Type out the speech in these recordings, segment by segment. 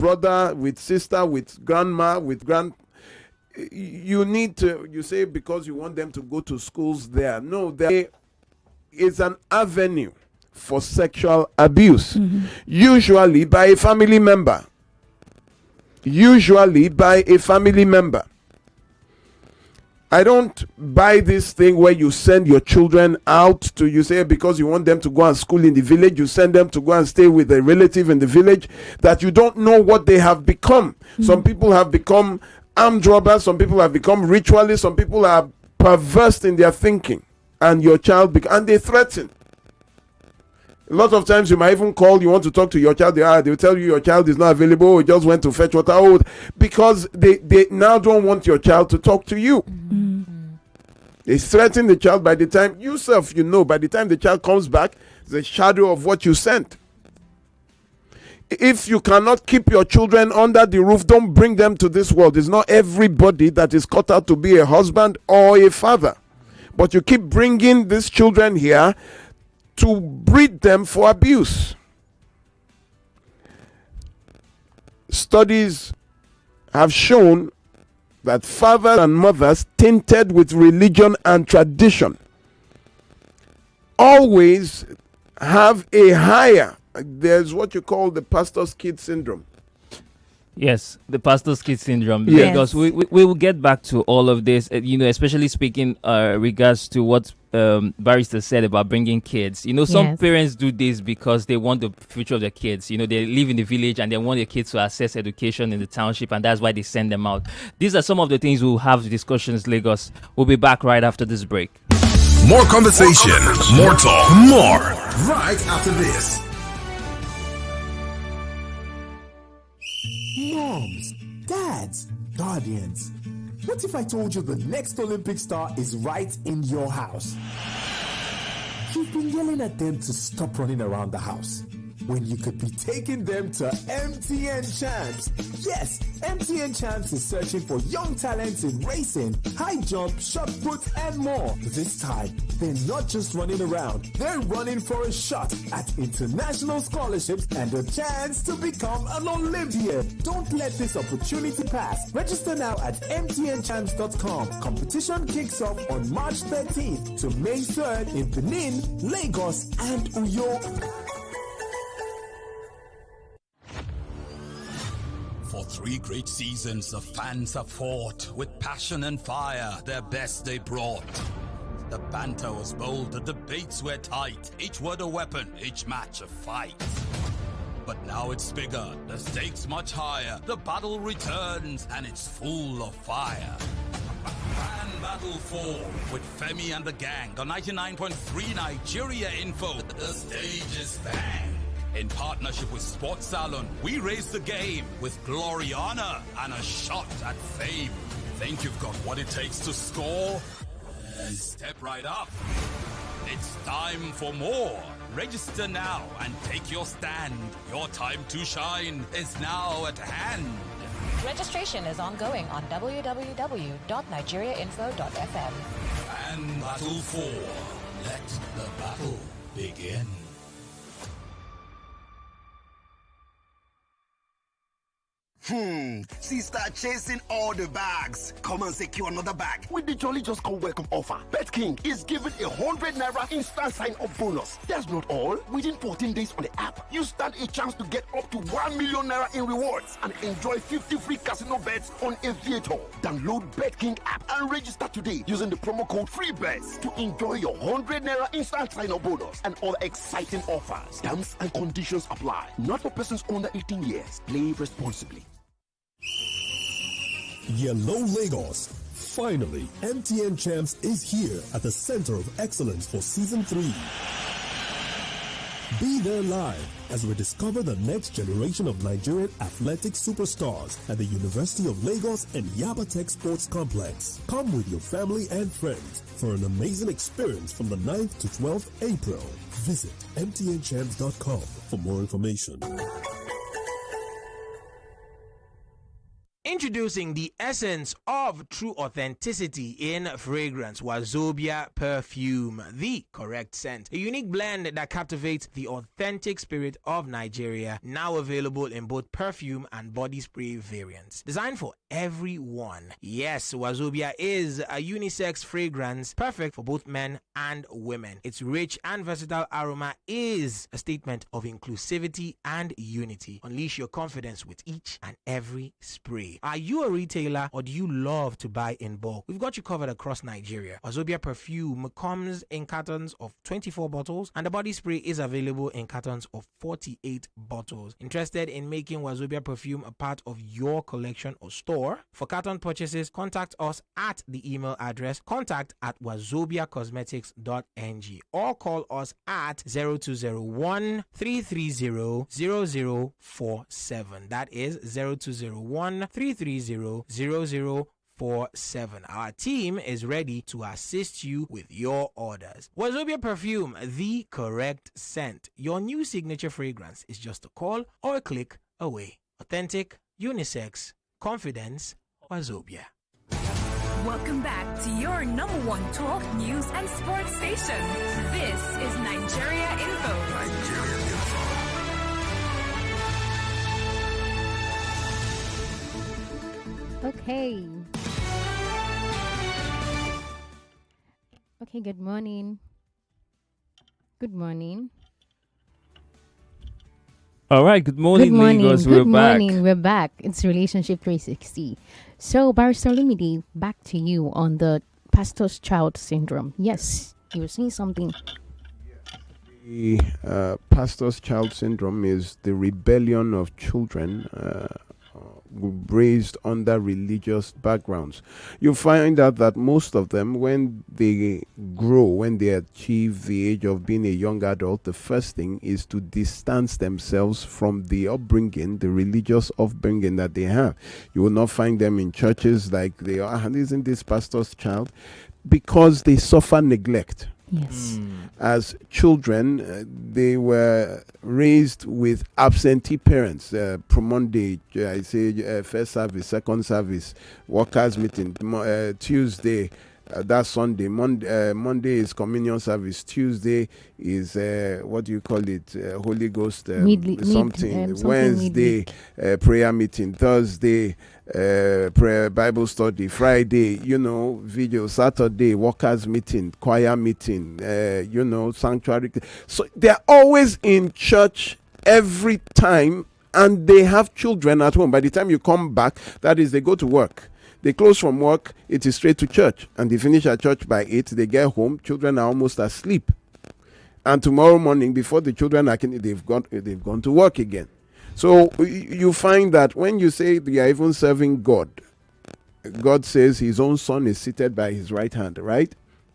brother, with sister, with grandma, with you need to, you say because you want them to go to schools there. No, there is an avenue for sexual abuse, usually by a family member. I don't buy this thing where you send your children out to, you say because you want them to go and school in the village, you send them to go and stay with a relative in the village that you don't know what they have become. Some people have become armed robbers, some people have become ritualists, some people are perverse in their thinking, and your child and they threaten. A lot of times you might even call, you want to talk to your child, they'll tell you your child is not available, he just went to fetch water, because they now don't want your child to talk to you. They threaten the child. By the time yourself, by the time the child comes back, the shadow of what you sent. If you cannot keep your children under the roof, don't bring them to this world. It's not everybody that is cut out to be a husband or a father. But you keep bringing these children here to breed them for abuse. Studies have shown that fathers and mothers tainted with religion and tradition always have a higher, there's what you call the pastor's kid syndrome. Yes, the pastor's kid syndrome. Yes. Because we will get back to all of this, especially speaking regards to what Barrister said about bringing kids. Some parents do this because they want the future of their kids. They live in the village and they want their kids to access education in the township, and that's why they send them out. These are some of the things we'll have discussions, Lagos. We'll be back right after this break. More conversation, more talk, more right after this. Moms, dads, guardians, what if I told you the next Olympic star is right in your house? You've been yelling at them to stop running around the house when you could be taking them to MTN Champs. Yes, MTN Champs is searching for young talents in racing, high jump, shot put, and more. This time, they're not just running around, they're running for a shot at international scholarships and a chance to become an Olympian. Don't let this opportunity pass. Register now at mtnchamps.com. Competition kicks off on March 13th to May 3rd in Benin, Lagos, and Uyo. For 3 great seasons, the fans have fought with passion and fire, their best they brought. The banter was bold, the debates were tight, each word a weapon, each match a fight. But now it's bigger, the stakes much higher, the battle returns and it's full of fire. Grand Battle 4 with Femi and the gang on 99.3 Nigeria Info. The stage is bang. In partnership with Sports Salon, we raise the game with glory, honor, and a shot at fame. Think you've got what it takes to score? Then step right up. It's time for more. Register now and take your stand. Your time to shine is now at hand. Registration is ongoing on www.nigeriainfo.fm. And Battle 4. Let the battle begin. See, start chasing all the bags. Come and secure another bag with the Jolly Just Come Welcome offer. BetKing is giving 100 Naira instant sign-up bonus. That's not all. Within 14 days on the app, you stand a chance to get up to 1 million Naira in rewards and enjoy 50 free casino bets on Aviator. Download BetKing app and register today using the promo code FREEBETS to enjoy your 100 Naira instant sign-up bonus and other exciting offers. Terms and conditions apply. Not for persons under 18 years. Play responsibly. Yellow Lagos. Finally, MTN Champs is here at the center of excellence for Season 3. Be there live as we discover the next generation of Nigerian athletic superstars at the University of Lagos and Yaba Tech Sports Complex. Come with your family and friends for an amazing experience from the 9th to 12th April. Visit mtnchamps.com for more information. Introducing the essence of true authenticity in fragrance, Wazobia Perfume, the correct scent. A unique blend that captivates the authentic spirit of Nigeria, now available in both perfume and body spray variants. Designed for everyone. Yes, Wazobia is a unisex fragrance perfect for both men and women. Its rich and versatile aroma is a statement of inclusivity and unity. Unleash your confidence with each and every spray. Are you a retailer or do you love to buy in bulk? We've got you covered across Nigeria. Wazobia Perfume comes in cartons of 24 bottles and the body spray is available in cartons of 48 bottles. Interested in making Wazobia Perfume a part of your collection or store? For carton purchases, contact us at the email address contact@wazobiacosmetics.ng or call us at 0201 330 0047. That is 0201 330 0047. Our team is ready to assist you with your orders. Wazobia Perfume, the correct scent. Your new signature fragrance is just a call or a click away. Authentic, unisex, confidence, Wazobia. Welcome back to your number one talk, news, and sports station. This is Nigeria Info. Nigeria Info. Okay. Okay, good morning. Good morning. All right, good morning, Lagos. Good We're morning. back. We're back. It's Relationship 360. So, Barrister Limidi, back to you on the pastor's child syndrome. Yes, you were saying something. The pastor's child syndrome is the rebellion of children raised under religious backgrounds. You find out that most of them, when they grow, when they achieve the age of being a young adult, the first thing is to distance themselves from the upbringing, the religious upbringing that they have. You will not find them in churches like they are. Isn't this pastor's child? Because they suffer neglect. Yes. As children, they were raised with absentee parents. Monday, I say first service, second service, workers meeting, Tuesday, that's Sunday. Monday is communion service. Tuesday is what do you call it? Holy Ghost something. Wednesday, prayer meeting. Thursday, prayer Bible study. Friday, video. Saturday, workers meeting, choir meeting. Sanctuary. So they're always in church every time, and they have children at home. By the time you come back, that is, they go to work. They close from work, it is straight to church. And they finish at church by 8, they get home, children are almost asleep. And tomorrow morning, before the children are they've gone to work again. So you find that when you say they are even serving God, God says his own son is seated by his right hand, right?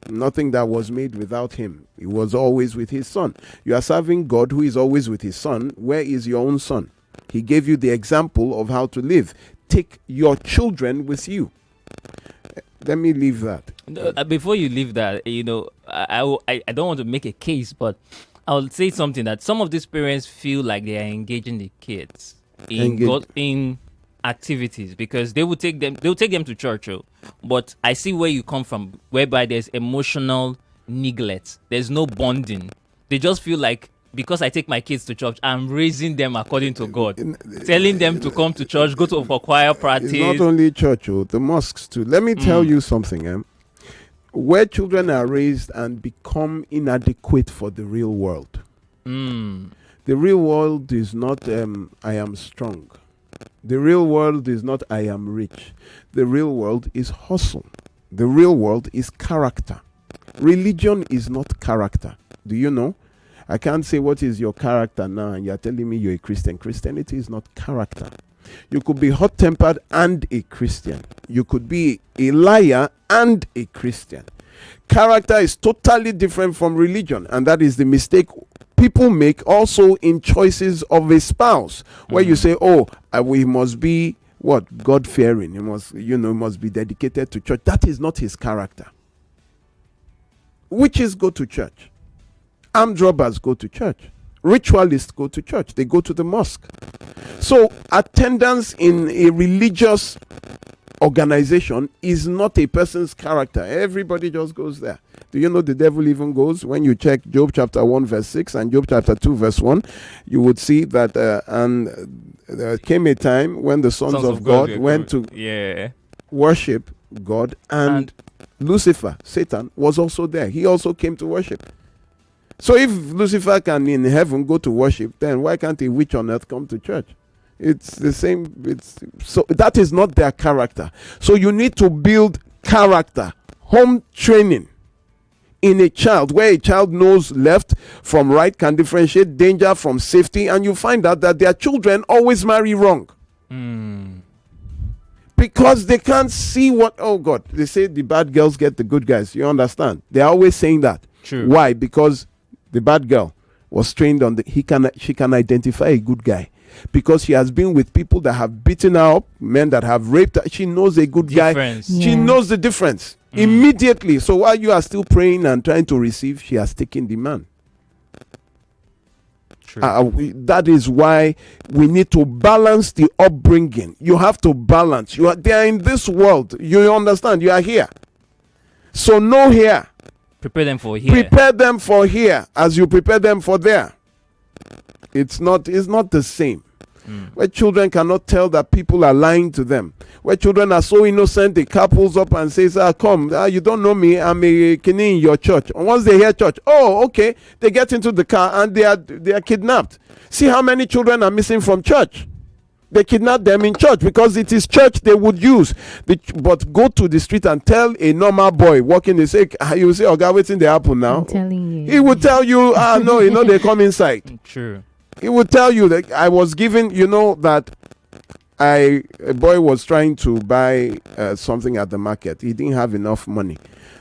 Nothing that was made without him. He was always with his son. You are serving God who is always with his son. Where is your own son? He gave you the example of how to live. Take your children with you. Let me leave that. Before you leave that, I don't want to make a case, but I'll say something that some of these parents feel like they are engaging the kids in activities because they will take them to church. But I see where you come from, whereby there's emotional neglect. There's no bonding. They just feel like, because I take my kids to church, I'm raising them according to God. Telling them to come to church, go for choir practice. It's not only church, the mosques too. Let me tell you something. Where children are raised and become inadequate for the real world. The real world is not I am strong. The real world is not I am rich. The real world is hustle. The real world is character. Religion is not character. Do you know? I can't say what is your character now and you're telling me you're a Christian. Christianity is not character. You could be hot-tempered and a Christian. You could be a liar and a Christian. Character is totally different from religion, and that is the mistake people make also in choices of a spouse, where you say, we must be what? God-fearing. He must be dedicated to church. That is not his character. Witches go to church. Armed robbers go to church. ritualists go to church. They go to the mosque. So attendance in a religious organization is not a person's character. Everybody just goes there. Do you know the devil even goes? When you check Job chapter 1 verse 6 and Job chapter 2 verse 1, you would see that there came a time when the sons of God went to worship God, and Lucifer, Satan, was also there. He also came to worship. So if Lucifer can in heaven go to worship, then why can't a witch on earth come to church? It's the same. So that is not their character. So you need to build character, home training in a child, where a child knows left from right, can differentiate danger from safety, and you find out that their children always marry wrong. Because they can't see what, oh God, they say the bad girls get the good guys. You understand? They're always saying that. True. Why? Because the bad girl was trained on she can identify a good guy. Because she has been with people that have beaten her up, men that have raped her. She knows a good guy. Yeah. She knows the difference immediately. So while you are still praying and trying to receive, she has taken the man. That is why we need to balance the upbringing. You have to balance. They are in this world. You understand? You are here. So know here. Prepare them for here. Prepare them for here as you prepare them for there. It's not the same. Where children cannot tell that people are lying to them. Where children are so innocent, they car pulls up and says, come, you don't know me, I'm a kidney in your church. And once they hear church, oh, okay, they get into the car and they are kidnapped. See how many children are missing from church. They kidnap them in church because it is church they would use. But go to the street and tell a normal boy walking, they say, you say, okay, waiting the apple now. I'm telling you. He would tell you, no, they come inside. True. He would tell you that I was given, that a boy was trying to buy something at the market. He didn't have enough money.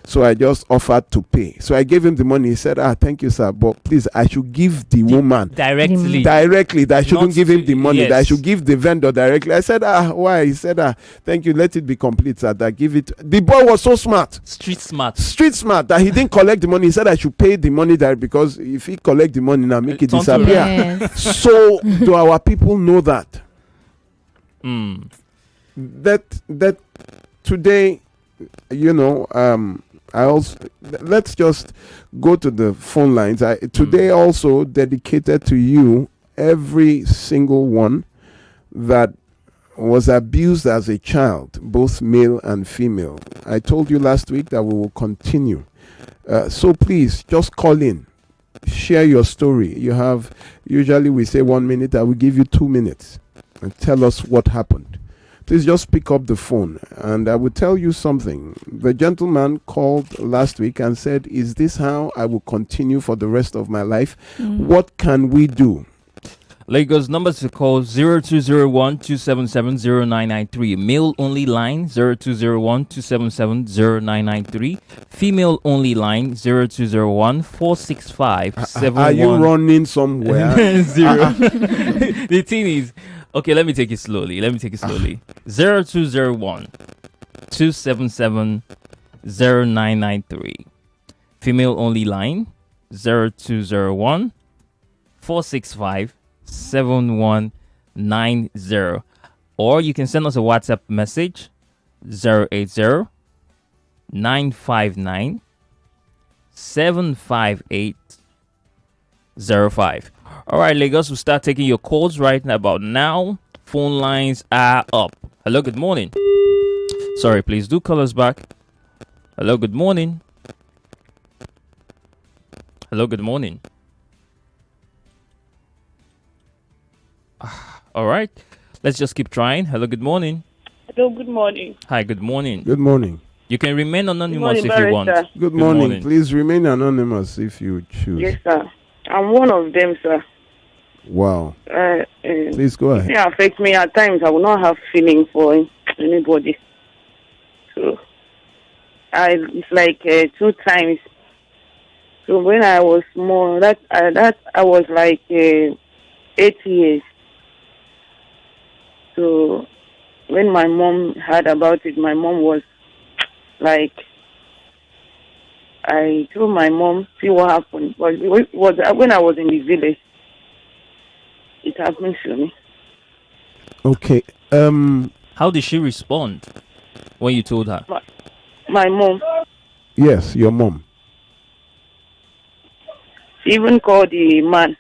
So I just offered to pay. So I gave him the money. He said, thank you, sir. But please, I should give the woman directly. That I shouldn't give him the money. Yes. That I should give the vendor directly. I said, why? He said, thank you. Let it be complete, sir. That give it. The boy was so smart. Street smart that he didn't collect the money. He said I should pay the money direct, because if he collect the money now, make it disappear. Yes. So do our people know that? That today, I also, let's just go to the phone lines. Today also dedicated to you, every single one that was abused as a child, both male and female. I told you last week that we will continue. So please just call in, share your story. Usually we say 1 minute, I will give you 2 minutes and tell us what happened. Please just pick up the phone and I will tell you something. The gentleman called last week and said, is this how I will continue for the rest of my life? What can we do? Lagos numbers to call 0201-277-0993. Male only line 0201-277-0993. Female only line 0201-465-71. Are you running somewhere? Zero. The thing is, okay, let me take it slowly. 0201-277-0993. Female only line 0201-465-7190. Or you can send us a WhatsApp message 080-959-75805. All right, Lagos, we'll start taking your calls right about now. Phone lines are up. Hello, good morning. Sorry, please do call us back. Hello, good morning. Hello, good morning. All right, let's just keep trying. Hello, good morning. Hello, good morning. Hi, good morning. Good morning. You can remain anonymous if you want. Good morning. Please remain anonymous if you choose. Yes, sir. I'm one of them, sir. Wow. Please go ahead. It affects me at times. I will not have feeling for anybody. So, it's like 2 times. So when I was small, I was like 8 years. So when my mom heard about it, my mom was like, I told my mom, see what happened. But it was when I was in the village. it happens to me. Okay. How did she respond when you told her? My mom. Yes, your mom. She even called the man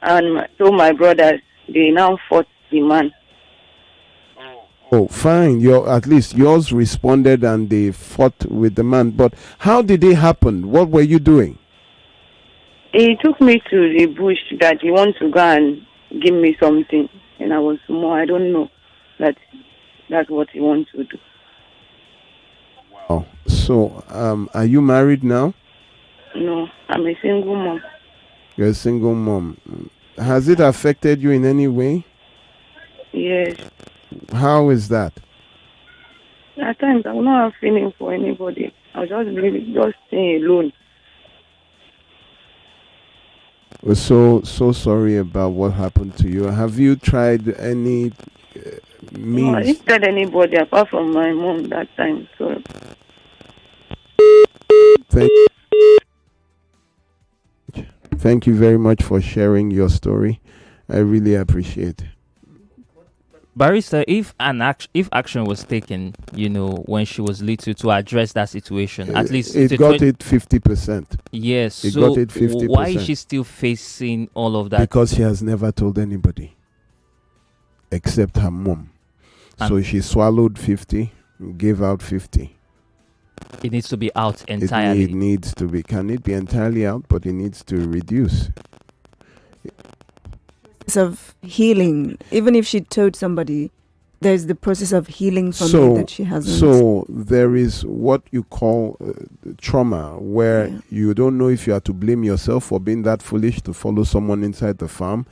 and told my brothers. They now fought the man. Oh, fine. At least yours responded and they fought with the man. But how did it happen? What were you doing? He took me to the bush that he wants to go and give me something. And I was small. I don't know that that's what he wants to do. Oh, so are you married now? No, I'm a single mom. You're a single mom. Has it affected you in any way? Yes. How is that? At times, I will not have feeling for anybody. I'll just stay alone. We're so sorry about what happened to you. Have you tried any means? No, I didn't tell anybody apart from my mom that time. So. Thank you very much for sharing your story. I really appreciate it. Barrister, if action was taken, when she was little to address that situation, at least it got it 50%. Yes, it got it 50%. Why is she still facing all of that? Because she has never told anybody except her mom. So she swallowed 50, gave out 50. It needs to be out entirely. It needs to be. Can it be entirely out? But it needs to reduce. Of healing, even if she told somebody, there's the process of healing from it that she hasn't. So there is what you call trauma, where you don't know if you are to blame yourself for being that foolish to follow someone inside the farm.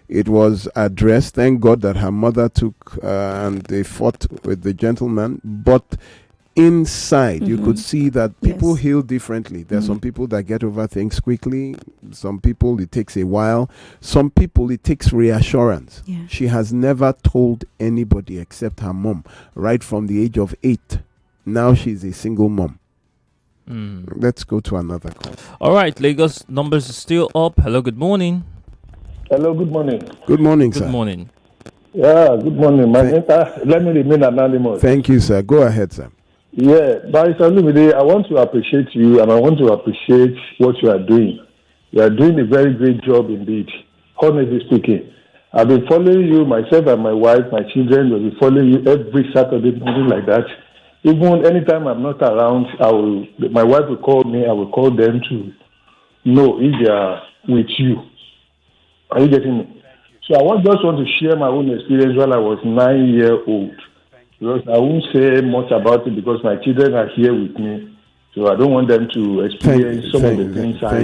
It was addressed. Thank God that her mother took and they fought with the gentleman, but inside you could see that people heal differently. There are some people that get over things quickly, some people it takes a while, some people it takes reassurance. She has never told anybody except her mom right from the age of 8. Now she's a single mom. Let's go to another call. All right, Lagos numbers are still up. Hello, good morning. Hello, good morning. Good morning, sir. Good morning. Yeah, good morning. Let me remain anonymous. Thank you, sir. Go ahead, sir. Yeah, Barrister Olumide, I want to appreciate you and I want to appreciate what you are doing. You are doing a very great job indeed, honestly speaking. I've been following you, myself and my wife, my children will be following you every Saturday morning like that. Even anytime I'm not around, my wife will call me, I will call them to know if they are with you. Are you getting me? So I just want to share my own experience while I was 9-year-old. Because I won't say much about it because my children are here with me. So I don't want them to experience some of the things I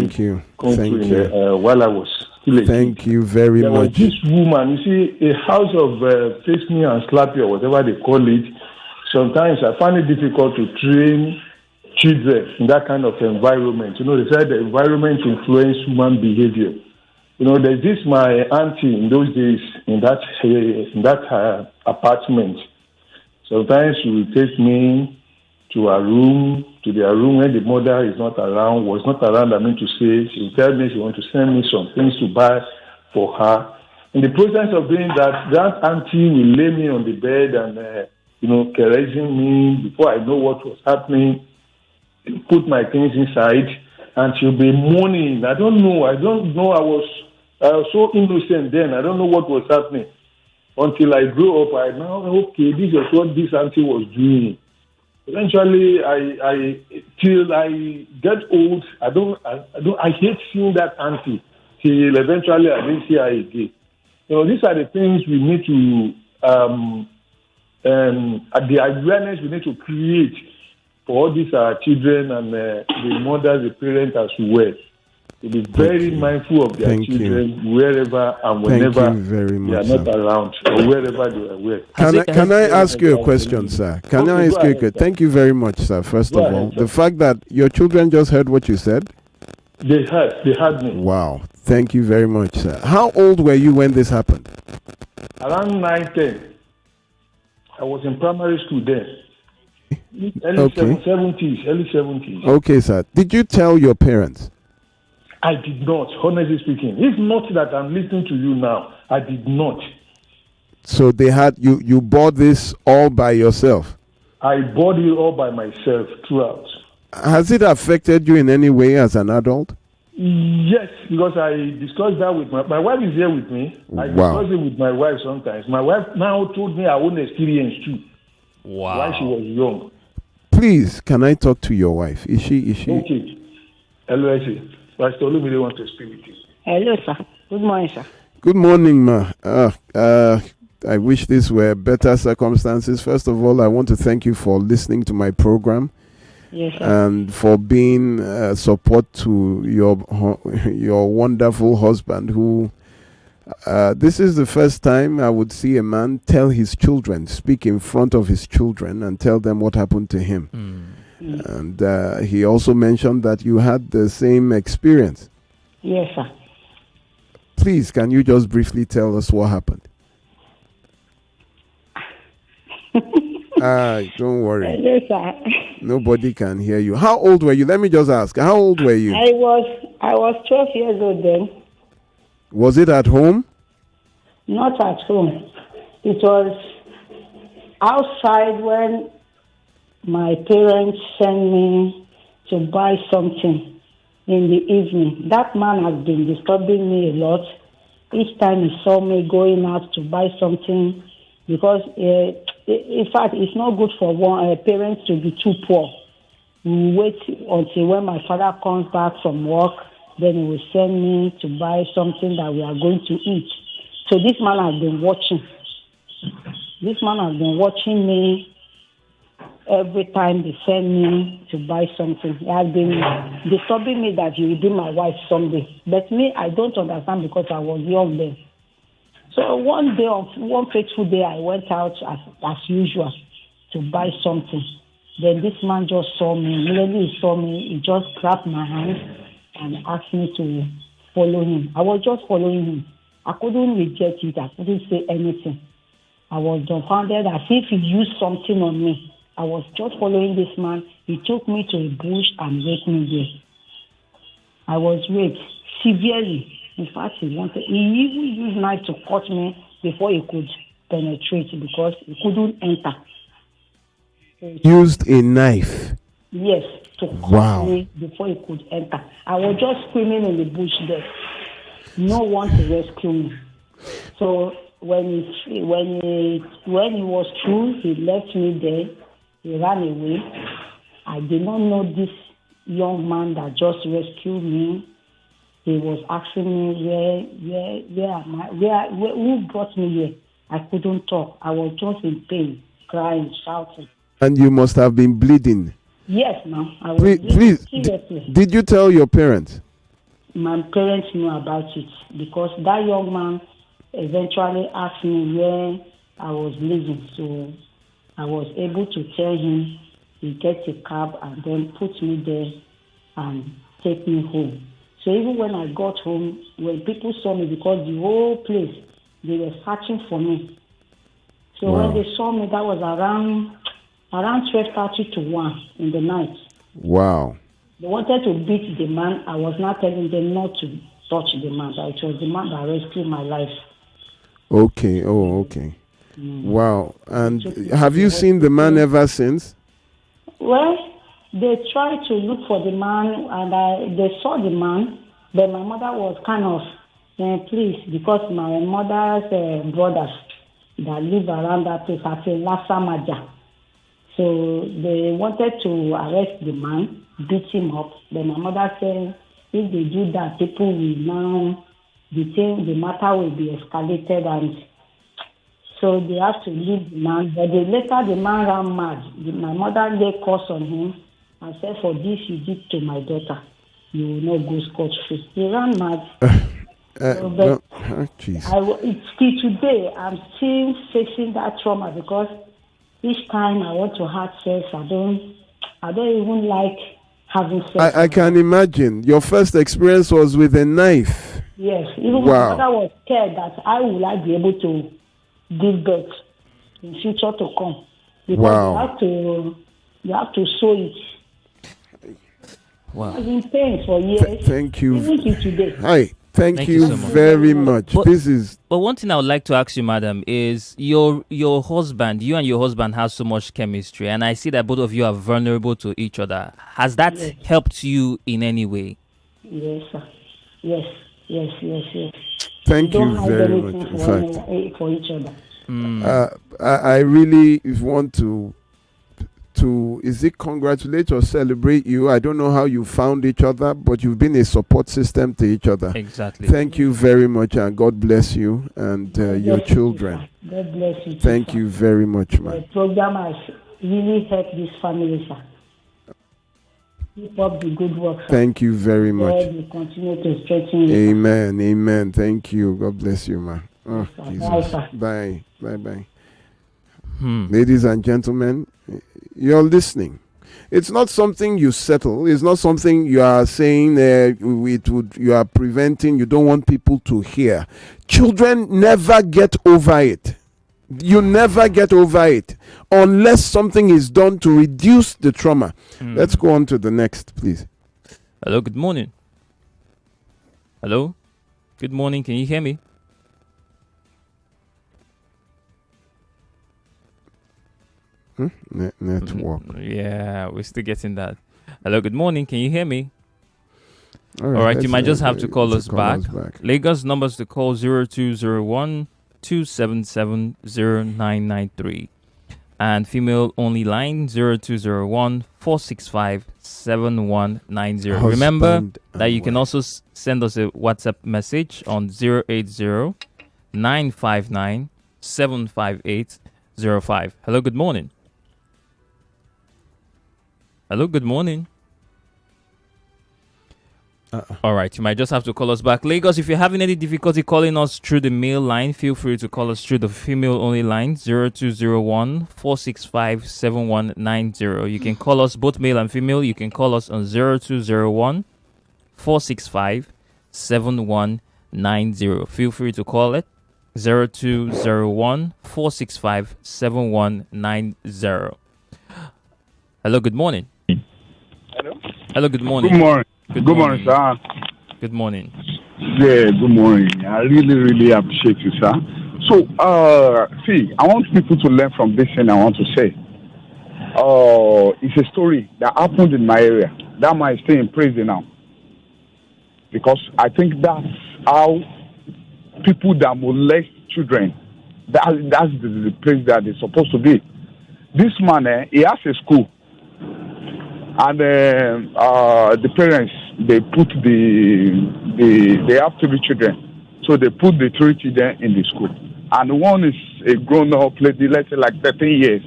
gone through while I was still a kid. Thank you very much. There was this woman, you see, a house of face me and slap you or whatever they call it. Sometimes I find it difficult to train children in that kind of environment. They say the environment influences human behavior. There's this my auntie in those days in that apartment. Sometimes she will take me to their room when the mother was not around, she will tell me she wants to send me some things to buy for her. In the process of doing that, that auntie will lay me on the bed and, caressing me before I know what was happening, put my things inside, and she'll be moaning. I don't know. I was so innocent then. I don't know what was happening. Until I grew up, I now, this is what this auntie was doing. Eventually, till I get old, I hate seeing that auntie. Till eventually I didn't see her again. These are the things we need to, the awareness we need to create for all these children and the mothers, the parents as well. To be very mindful of their children wherever and whenever they are not around or wherever they are with. Can I ask you a question, sir? Thank you very much, sir. First of all, the fact that your children just heard what you said. They heard me. Wow. Thank you very much, sir. How old were you when this happened? Around 9-10. I was in primary school then. Early 70s. Okay, sir. Did you tell your parents? I did not, honestly speaking. It's not that I'm listening to you now. I did not. So they had you bought this all by yourself? I bought it all by myself throughout. Has it affected you in any way as an adult? Yes, because I discussed that with my wife is here with me. I discuss it with my wife sometimes. My wife now told me her own experience too. Wow. While she was young. Please, can I talk to your wife? Is she? Okay. Hello, Pastor Olumide wants to speak with you. Hello, sir. Good morning, sir. Good morning, ma. I wish these were better circumstances. First of all, I want to thank you for listening to my program. Yes, sir. And for being support to your wonderful husband who this is the first time I would see a man tell his children, speak in front of his children and tell them what happened to him. And he also mentioned that you had the same experience. Yes, sir. Please, can you just briefly tell us what happened? Don't worry. Yes, sir. Nobody can hear you. How old were you? Let me just ask. How old were you? I was 12 years old then. Was it at home? Not at home. It was outside when my parents sent me to buy something in the evening. That man has been disturbing me a lot. Each time he saw me going out to buy something, because in fact, it's not good for parents to be too poor. We wait until when my father comes back from work, then he will send me to buy something that we are going to eat. So this man has been watching. This man has been watching me every time they send me to buy something. He has been disturbing me that he will be my wife someday. But me, I don't understand because I was young then. So one fateful day, I went out as usual to buy something. Then this man just saw me. Immediately he saw me, he just grabbed my hand and asked me to follow him. I was just following him. I couldn't reject it. I couldn't say anything. I was dumbfounded as if he used something on me. I was just following this man. He took me to a bush and raped me there. I was raped severely. In fact, he even used knife to cut me before he could penetrate because he couldn't enter. Used a knife? Yes, to cut me before he could enter. I was just screaming in the bush there. No one to rescue me. So when he was through, he left me there. He ran away. I did not know this young man that just rescued me. He was asking me where am I? Who brought me here? I couldn't talk. I was just in pain, crying, shouting. And you must have been bleeding. Yes, ma'am. I was Please, seriously. Did you tell your parents? My parents knew about it because that young man eventually asked me where I was living. So I was able to tell him. He gets a cab and then puts me there and take me home. So even when I got home, when people saw me, because the whole place, they were searching for me. So when they saw me, that was around 12:30 to 1 in the night. Wow. They wanted to beat the man. I was not telling them not to touch the man. That it was the man that rescued my life. Okay. Oh, okay. Wow. And have you seen the man ever since? Well, they tried to look for the man, and they saw the man. But my mother was kind of pleased because my mother's brothers that live around that place are in Lassa Maja. So they wanted to arrest the man, beat him up. Then my mother said, if they do that, people will now, the matter will be escalated, and so they have to leave the man. But later the man ran mad. My mother laid curse on him and said, for this you did to my daughter, you will not go scot-free. He ran mad. Till today, I'm still facing that trauma because each time I want to have sex, I don't even like having sex. I can imagine. Your first experience was with a knife. Yes. Even my mother was scared that I will not be able to give birth in future to come. Because you have to sew it. Wow. I've been paying for years. Thank you. Even till today. Hi. Thank you so much. very much. This is. But one thing I would like to ask you, madam, is your husband. You and your husband have so much chemistry, and I see that both of you are vulnerable to each other. Has that helped you in any way? Yes, sir. Yes. Thank you very much. In fact, for each other. I really want to is it congratulate or celebrate you? I don't know how you found each other, but you've been a support system to each other. Exactly. Thank you very much, and God bless you and your children. God bless you. Thank you very much, man. The program has really helped this family, sir. Keep up the good work, sir. Thank you very much. God will continue to strengthen you. Amen. Thank you. God bless you, man. Oh, Jesus. Bye. Bye. Ladies and gentlemen, you're listening. It's not something you settle. It's not something you are saying you are preventing. You don't want people to hear. Children never get over it. You never get over it unless something is done to reduce the trauma. Let's go on to the next, please. Hello, good morning. Hello, good morning. Can you hear me? Network. Yeah, we're still getting that. Hello, good morning. Can you hear me? All right, you might just have to call us back. Lagos numbers to call 0201 277 0993. And female only line 0201 465 7190. Remember that you can also send us a WhatsApp message on 080 959 75805. Hello, good morning. Hello, good morning. All right, you might just have to call us back. Lagos, if you're having any difficulty calling us through the male line, feel free to call us through the female only line 0201 465 7190. You can call us both male and female. You can call us on 0201 465 7190. Feel free to call it 0201 465 7190. Hello, good morning. Hello, good morning. Good morning. Good morning, sir. Good morning. Yeah, good morning. I really appreciate you, sir. So, see, I want people to learn from this thing I want to say. It's a story that happened in my area. That man is still in prison now. Because I think that's how people that molest children, that's the place that they're supposed to be. This man, he has a school. And the parents, they put they have 3 children. So they put the 3 children in the school. And one is a grown-up lady, let's say like 13 years.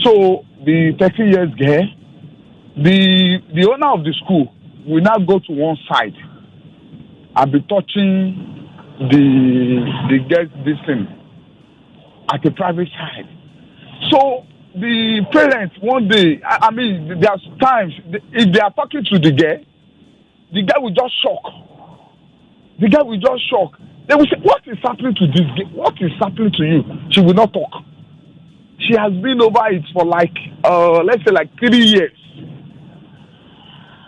So the 13 years girl, the owner of the school will now go to one side and be touching the girl's this thing at a private side. So the parents one day, I mean, there's times if they are talking to the guy will just shock. The guy will just shock. They will say, "What is happening to this girl? What is happening to you?" She will not talk. She has been over it for like, let's say like 3 years.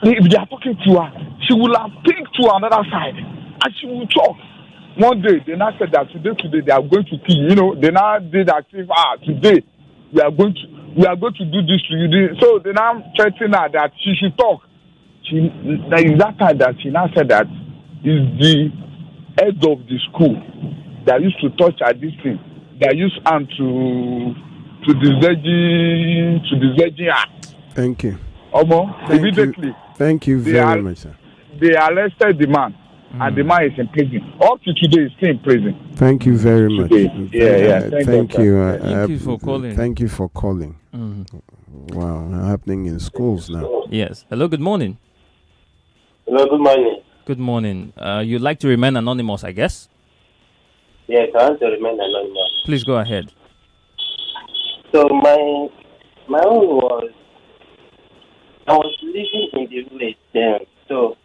If they are talking to her, she will have picked to another side and she will talk. One day, they now said that today they are going to kill you. You know, they now did that today we are going to do this to you. So they now threaten her that she should talk. That is that time that she now said that is the head of the school that used to touch her this thing, that used hand to the virgin act. Thank you. Immediately. Thank you very much, sir. They arrested the man, and the man is in prison. Up to today, he's still in prison. Thank you very much. Yeah. Thank you. Thank you for calling. Thank you for calling. Wow, happening in schools now. Yes. Hello, good morning. Hello, good morning. Good morning. You'd like to remain anonymous, I guess? Yes, I want to remain anonymous. Please go ahead. So my own was, I was living in the village then. So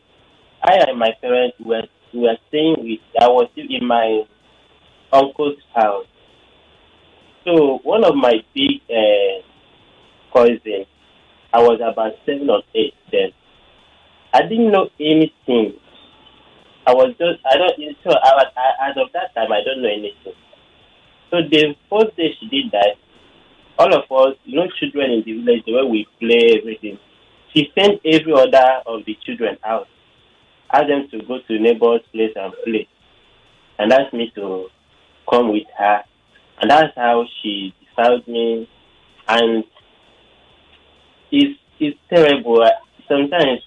I and my parents were staying I was still in my uncle's house. So one of my big cousins, I was about 7 or 8 then. I didn't know anything I was just, I don't, so as of that time, I don't know anything. So the first day she did that, all of us, children in the village, the way we play everything, she sent every other of the children out, asked them to go to neighbor's place and play, and asked me to come with her, and that's how she found me, and it's terrible. Sometimes,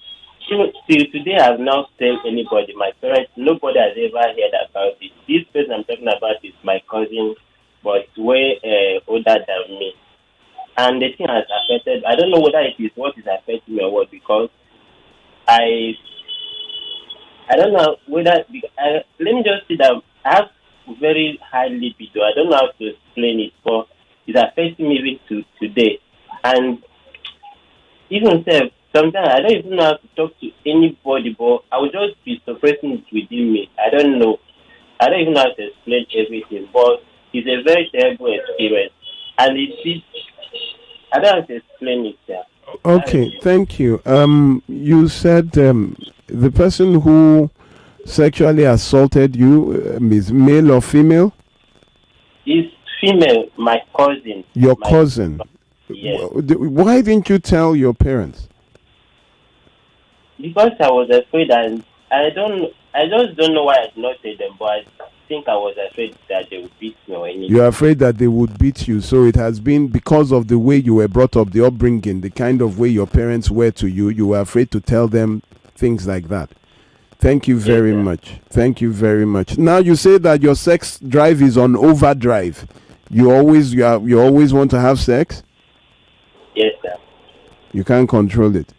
till today, I've not told anybody. My parents, nobody has ever heard about it. This person I'm talking about is my cousin, but way older than me. And the thing has affected, I don't know whether it is what is affecting me or what, because I don't know whether, let me just say that I have very high libido. I don't know how to explain it, but it's affecting me even to today. And even sometimes I don't even know how to talk to anybody, but I will just be suppressing it within me. I don't know. I don't even know how to explain everything, but it's a very terrible experience. And I don't know how to explain it, sir. Okay, thank you. You said the person who sexually assaulted you is male or female? It's female, my cousin. Your cousin? Yes. Why didn't you tell your parents? Because I was afraid, and I just don't know why I did not tell them, but I think I was afraid that they would beat me or anything. You're afraid that they would beat you, so it has been because of the way you were brought up, the upbringing, the kind of way your parents were to you, you were afraid to tell them things like that. Thank you very much. Thank you very much. Now you say that your sex drive is on overdrive. You always want to have sex? Yes, sir. You can't control it.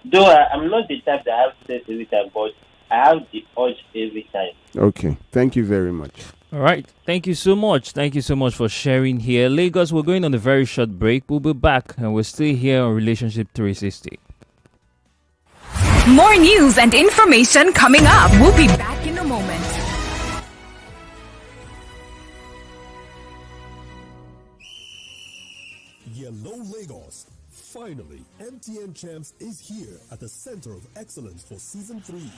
Though I'm not the type that have sex every time, but I have the urge every time. Okay. Thank you very much. All right. Thank you so much. Thank you so much for sharing here. Lagos, we're going on a very short break. We'll be back, and we're still here on Relationship 360. More news and information coming up. We'll be back in a moment. Yellow Lagos. Finally, MTN Champs is here at the center of excellence for season 3.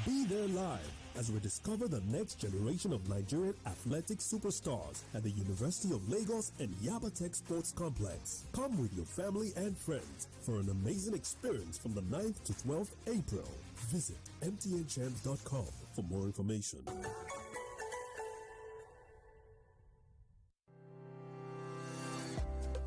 Be there live as we discover the next generation of Nigerian athletic superstars at the University of Lagos and Yaba Tech Sports Complex. Come with your family and friends for an amazing experience from the 9th to 12th April. Visit mtnchamps.com for more information.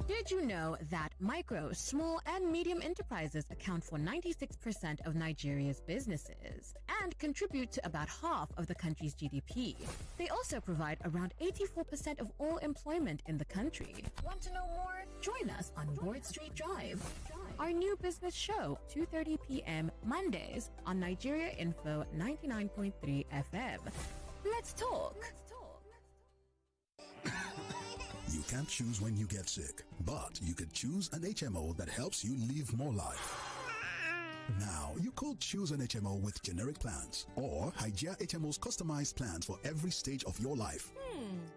Did you know that micro, small, and medium enterprises account for 96% of Nigeria's businesses and contribute to about half of the country's GDP? They also provide around 84% of all employment in the country. Want to know more? Join us on Board Street Drive, our new business show, 2:30 p.m. Mondays on Nigeria Info 99.3 FM. Let's talk. You can't choose when you get sick, but you could choose an HMO that helps you live more life. Now, you could choose an HMO with generic plans or Hygia HMO's customized plans for every stage of your life.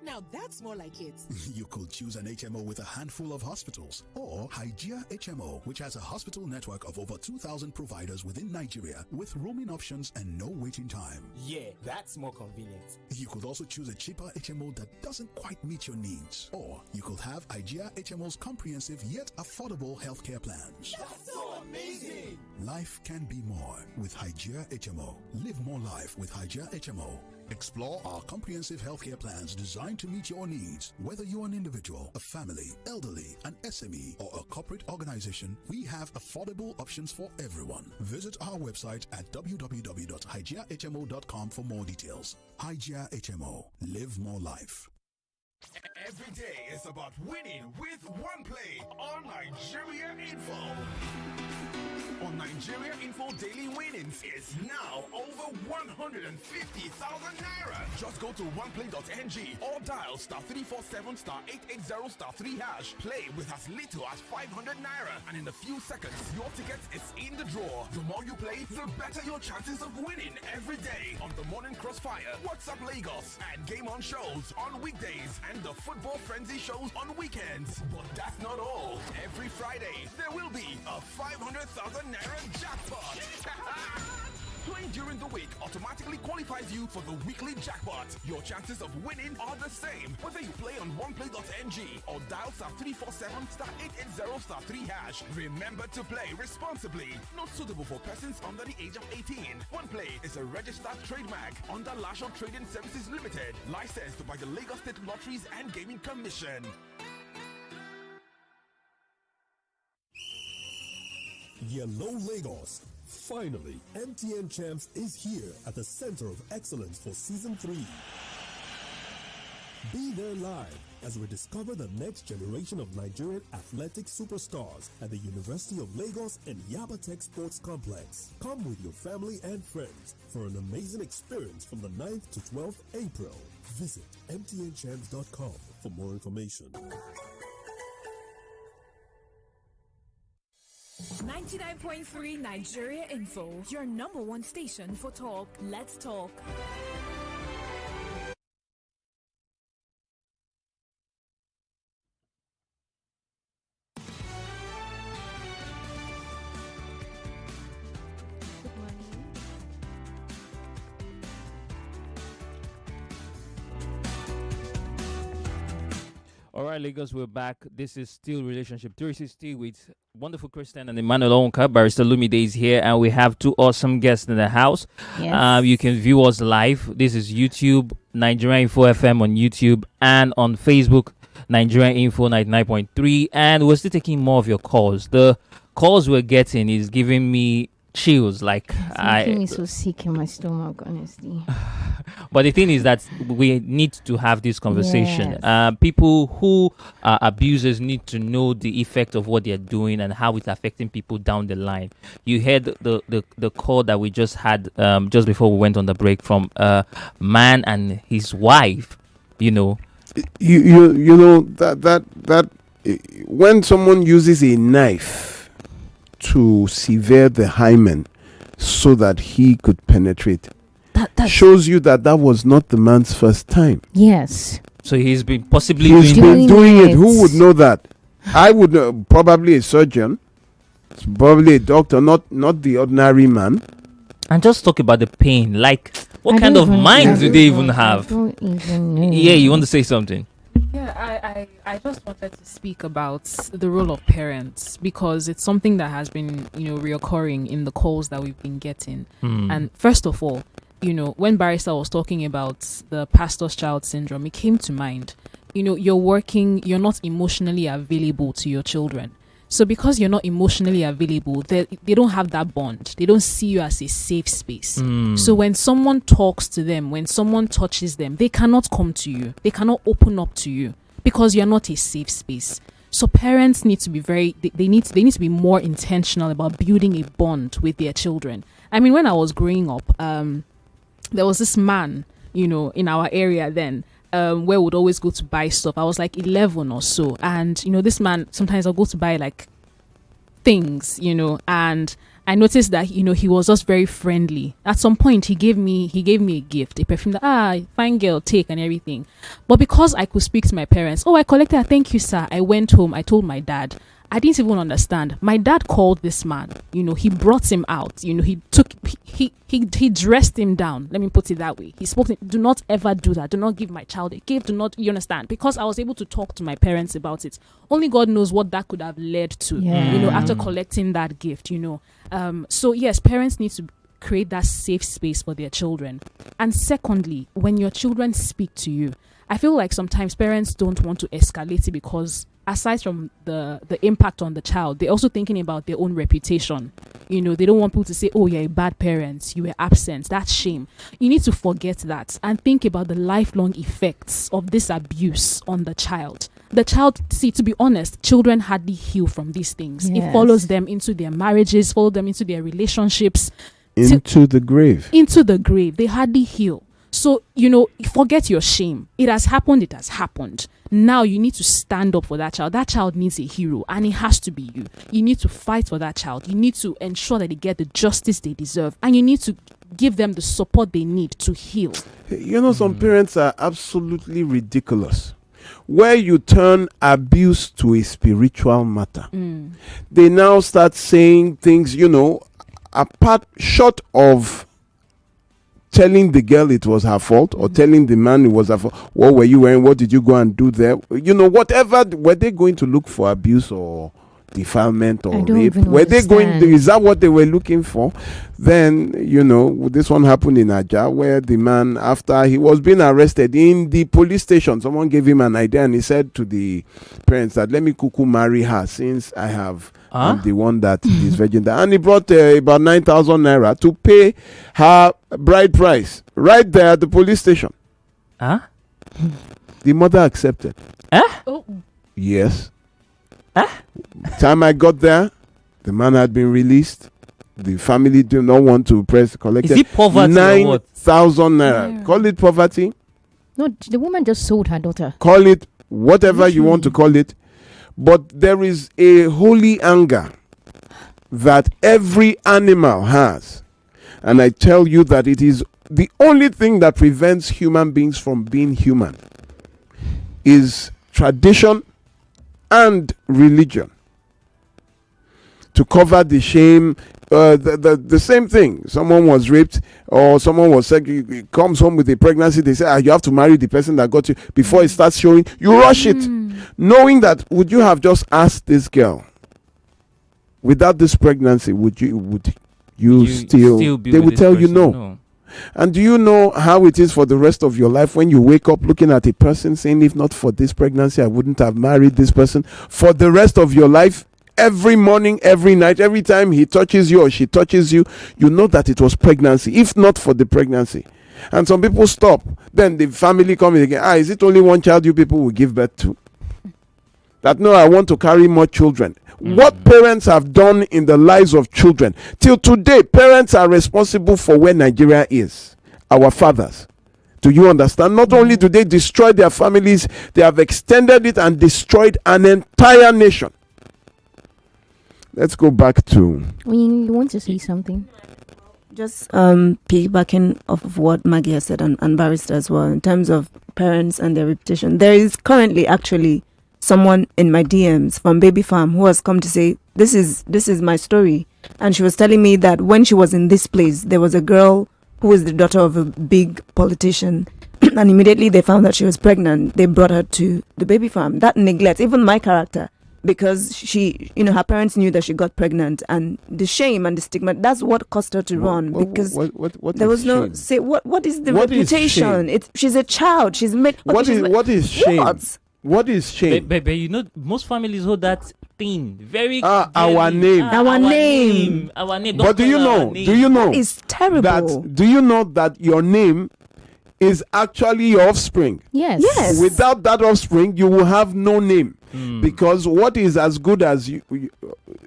Now that's more like it. You could choose an HMO with a handful of hospitals or Hygia HMO, which has a hospital network of over 2,000 providers within Nigeria with roaming options and no waiting time. Yeah, that's more convenient. You could also choose a cheaper HMO that doesn't quite meet your needs. Or you could have Hygia HMO's comprehensive yet affordable healthcare plans. That's so amazing! Life can be more with Hygia HMO. Live more life with Hygia HMO. Explore our comprehensive healthcare plans designed to meet your needs. Whether you're an individual, a family, elderly, an SME, or a corporate organization, we have affordable options for everyone. Visit our website at www.hygiahmo.com for more details. Hygia HMO. Live more life. Every day is about winning with one play on Nigeria Info. On Nigeria Info, daily winnings is now over 150,000 naira. Just go to oneplay.ng or dial *347*880*3#. Play with as little as 500 naira, and in a few seconds, your ticket is in the draw. The more you play, the better your chances of winning every day on the Morning Crossfire, WhatsApp Lagos, and Game On shows on weekdays, and the Football Frenzy shows on weekends. But that's not all. Every Friday, there will be a 500,000 naira jackpot. Playing during the week automatically qualifies you for the weekly jackpot. Your chances of winning are the same, whether you play on oneplay.ng or dial *347 *880 *3#. Remember to play responsibly. Not suitable for persons under the age of 18. OnePlay is a registered trademark under Lashon Trading Services Limited, licensed by the Lagos State Lotteries and Gaming Commission. Hello, Lagos. Finally, MTN Champs is here at the center of excellence for Season 3. Be there live as we discover the next generation of Nigerian athletic superstars at the University of Lagos and Yaba Tech Sports Complex. Come with your family and friends for an amazing experience from the 9th to 12th April. Visit mtnchamps.com for more information. 99.3 Nigeria Info, your number one station for talk. Let's talk. All right, Lagos, we're back. This is still Relationship 360 with wonderful Christian and Emmanuel Onka. Barrister Lumide is here, and we have two awesome guests in the house. Yes. You can view us live. This is YouTube, Nigeria Info FM on YouTube, and on Facebook, Nigeria Info 99.3. And we're still taking more of your calls. The calls we're getting is giving me chills. Like it's making me so sick in my stomach, honestly. But the thing is that we need to have this conversation. Yes. People who are abusers need to know the effect of what they're doing and how it's affecting people down the line. You heard the call that we just had just before we went on the break from a man and his wife. You know that when someone uses a knife to sever the hymen so that he could penetrate, that shows you that was not the man's first time. Yes. So he's been possibly doing it. Who would know that? I would know, probably a surgeon, probably a doctor, not the ordinary man. And just talk about the pain. Like, what kind of mind do they even have? I don't even know. Yeah, you want to say something? Yeah, I just wanted to speak about the role of parents, because it's something that has been, reoccurring in the calls that we've been getting. And first of all, when Barrister was talking about the pastor's child syndrome, it came to mind. You're working, you're not emotionally available to your children. So because you're not emotionally available, they don't have that bond. They don't see you as a safe space. So when someone talks to them, when someone touches them, they cannot come to you. They cannot open up to you because you're not a safe space. So parents need to be they need to be more intentional about building a bond with their children. I mean, when I was growing up, there was this man, in our area then, where we would always go to buy stuff. I was like 11 or so, and this man, sometimes I'll go to buy like things, and I noticed that he was just very friendly. At some point he gave me a gift, a perfume that fine girl, take, and everything. But because I could speak to my parents, I collected, thank you sir, I went home, I told my dad. I didn't even understand. My dad called this man, he brought him out, he dressed him down. Let me put it that way. He spoke to him, do not ever do that. Do not give my child a gift. Do not, you understand? Because I was able to talk to my parents about it. Only God knows what that could have led to, after collecting that gift, So yes, parents need to create that safe space for their children. And secondly, when your children speak to you, I feel like sometimes parents don't want to escalate it because aside from the impact on the child, they're also thinking about their own reputation. They don't want people to say, oh, you're a bad parent, you were absent. That's shame. You need to forget that and think about the lifelong effects of this abuse on the child. The child, to be honest, children hardly heal from these things. Yes. It follows them into their marriages, follows them into their relationships. Into the grave. Into the grave. They hardly heal. So, forget your shame. It has happened. It has happened. Now you need to stand up for that child. That child needs a hero, and it has to be you. You need to fight for that child. You need to ensure that they get the justice they deserve, and you need to give them the support they need to heal. Some parents are absolutely ridiculous. Where you turn abuse to a spiritual matter, they now start saying things, apart short of telling the girl it was her fault, or telling the man it was her fault. What were you wearing? What did you go and do there? Whatever. Were they going to look for abuse or defilement or rape? Were they going? Is that what they were looking for? Then this one happened in Aja, where the man, after he was being arrested in the police station, someone gave him an idea, and he said to the parents that, let me kuku marry her, since I have I'm the one that is virgin. And he brought about 9,000 naira to pay her bride price right there at the police station. The mother accepted. Yes. Time I got there, the man had been released. The family do not want to collect. Is it poverty? 9,000 naira. Yeah. Call it poverty. No, the woman just sold her daughter. Call it whatever you want to call it. But there is a holy anger that every animal has. And I tell you that it is the only thing that prevents human beings from being human is tradition and religion. To cover the shame, the same thing. Someone was raped, or someone was sick, comes home with a pregnancy, they say, you have to marry the person that got you. Before it starts showing, you rush it, knowing that, would you have just asked this girl, without this pregnancy, would you still be, they would tell person? You no. And do you know how it is for the rest of your life when you wake up looking at a person saying, if not for this pregnancy, I wouldn't have married this person? For the rest of your life, every morning, every night, every time he touches you or she touches you, you know that it was pregnancy, if not for the pregnancy. And some people stop. Then the family come in again. Is it only one child you people will give birth to? That, no, I want to carry more children. What parents have done in the lives of children. Till today, parents are responsible for where Nigeria is. Our fathers. Do you understand? Not only do they destroy their families, they have extended it and destroyed an entire nation. Let's go back to... You want to say something? Just piggybacking off of what Maggie has said and Barrister as well, in terms of parents and their reputation. There is currently actually someone in my DMs from Baby Farm who has come to say, this is my story. And she was telling me that when she was in this place, there was a girl who was the daughter of a big politician. And immediately they found that she was pregnant. They brought her to the Baby Farm. That neglects even my character. Because she, her parents knew that she got pregnant, and the shame and the stigma, that's what caused her to run. Because there was no, say, what is the reputation? She's a child. She's made. Okay, what is shame? What is shame? But most families hold that thing very. Our name. Our name. But do you know? It's terrible. Do you know that your name is actually your offspring? Yes. Without that offspring, you will have no name. Because what is as good as you,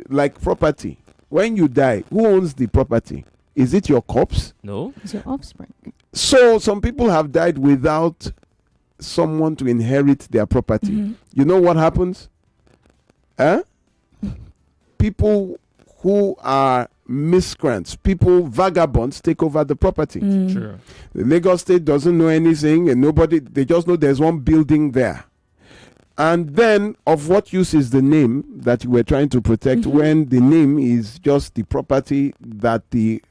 like property, when you die, who owns the property? Is it your corpse? No, it's your offspring. So some people have died without someone to inherit their property. You know what happens? People who are miscreants, vagabonds, take over the property. Sure. The Lagos State doesn't know anything, and they just know there's one building there. And then, of what use is the name that you were trying to protect when the name is just the property that the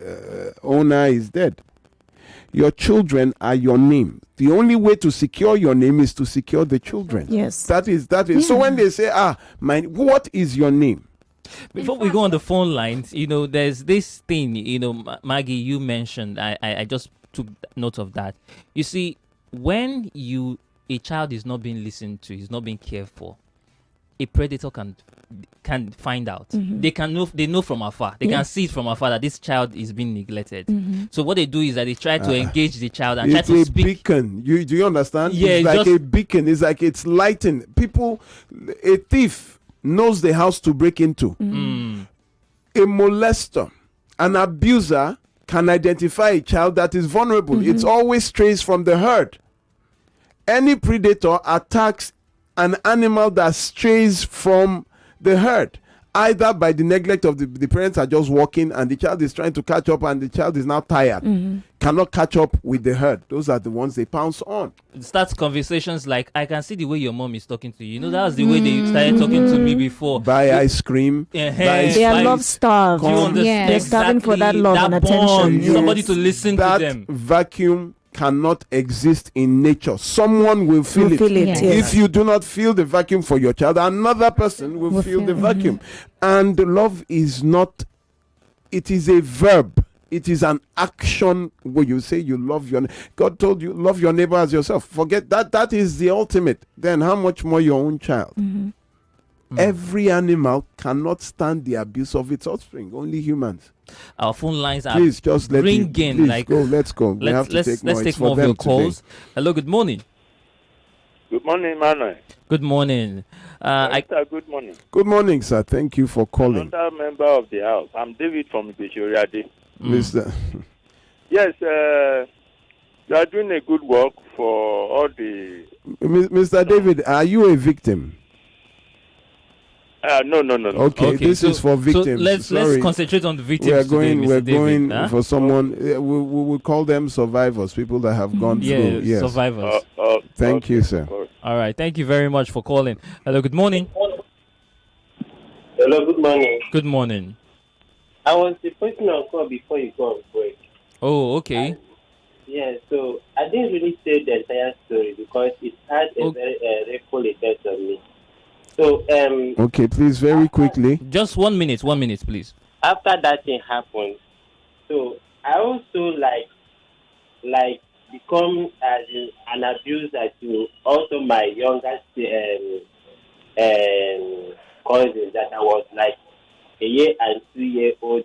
owner is dead? Your children are your name. The only way to secure your name is to secure the children. Yes. That is. Yeah. So when they say, what is your name? Before we go on the phone lines, there's this thing, Maggie, you mentioned, I just took note of that. You see, when a child is not being listened to, is not being cared for, a predator can find out. They know from afar. They can see it from afar that this child is being neglected. So what they do is that they try to engage the child and try to speak. It's a beacon. Do you understand? Yeah, it's like a beacon. It's like it's lighting. A thief knows the house to break into. A molester, an abuser can identify a child that is vulnerable. It's always strays from the herd. Any predator attacks an animal that strays from the herd. either by the neglect of the parents are just walking and the child is trying to catch up and the child is now tired, cannot catch up with the herd. Those are the ones they pounce on. It starts conversations like, I can see the way your mom is talking to you. You know, that was the way they started talking to me before. Buy ice cream. They are love starved. They're starving for that love and attention. Somebody to listen to them. Vacuum cannot exist in nature. Someone will feel it. Yes. If you do not feel the vacuum for your child, another person will feel the vacuum. And love is not, it is a verb. It is an action where you say you love your God told you love your neighbor as yourself. Forget that. That is the ultimate. Then how much more your own child? Every animal cannot stand the abuse of its offspring. Only humans. Our phone lines are please just let ringing. Please like go. Let's go. Let's take more of your calls. Today. Hello. Good morning. Good morning, Manuel. Good morning. Good morning. Good morning, sir. Thank you for calling. Another member of the house. I'm David from Bishoriade. Mr. Yes, you are doing a good work for all the. Mr. David, are you a victim? No. Okay, this is for victims. So let's concentrate on the victims. We're going for someone. We will call them survivors, people that have gone through. Yes, survivors. Thank you, sir. All right, thank you very much for calling. Hello, good morning. Hello, good morning. Good morning. I was the person on call before you go on break. Oh, okay. So I didn't really say the entire story because it had a very ripple effect on me. So okay, please, very quickly. Just 1 minute, please. After that thing happened, so I also like become as an abuser to also my youngest cousin that I was like a year and 2 year old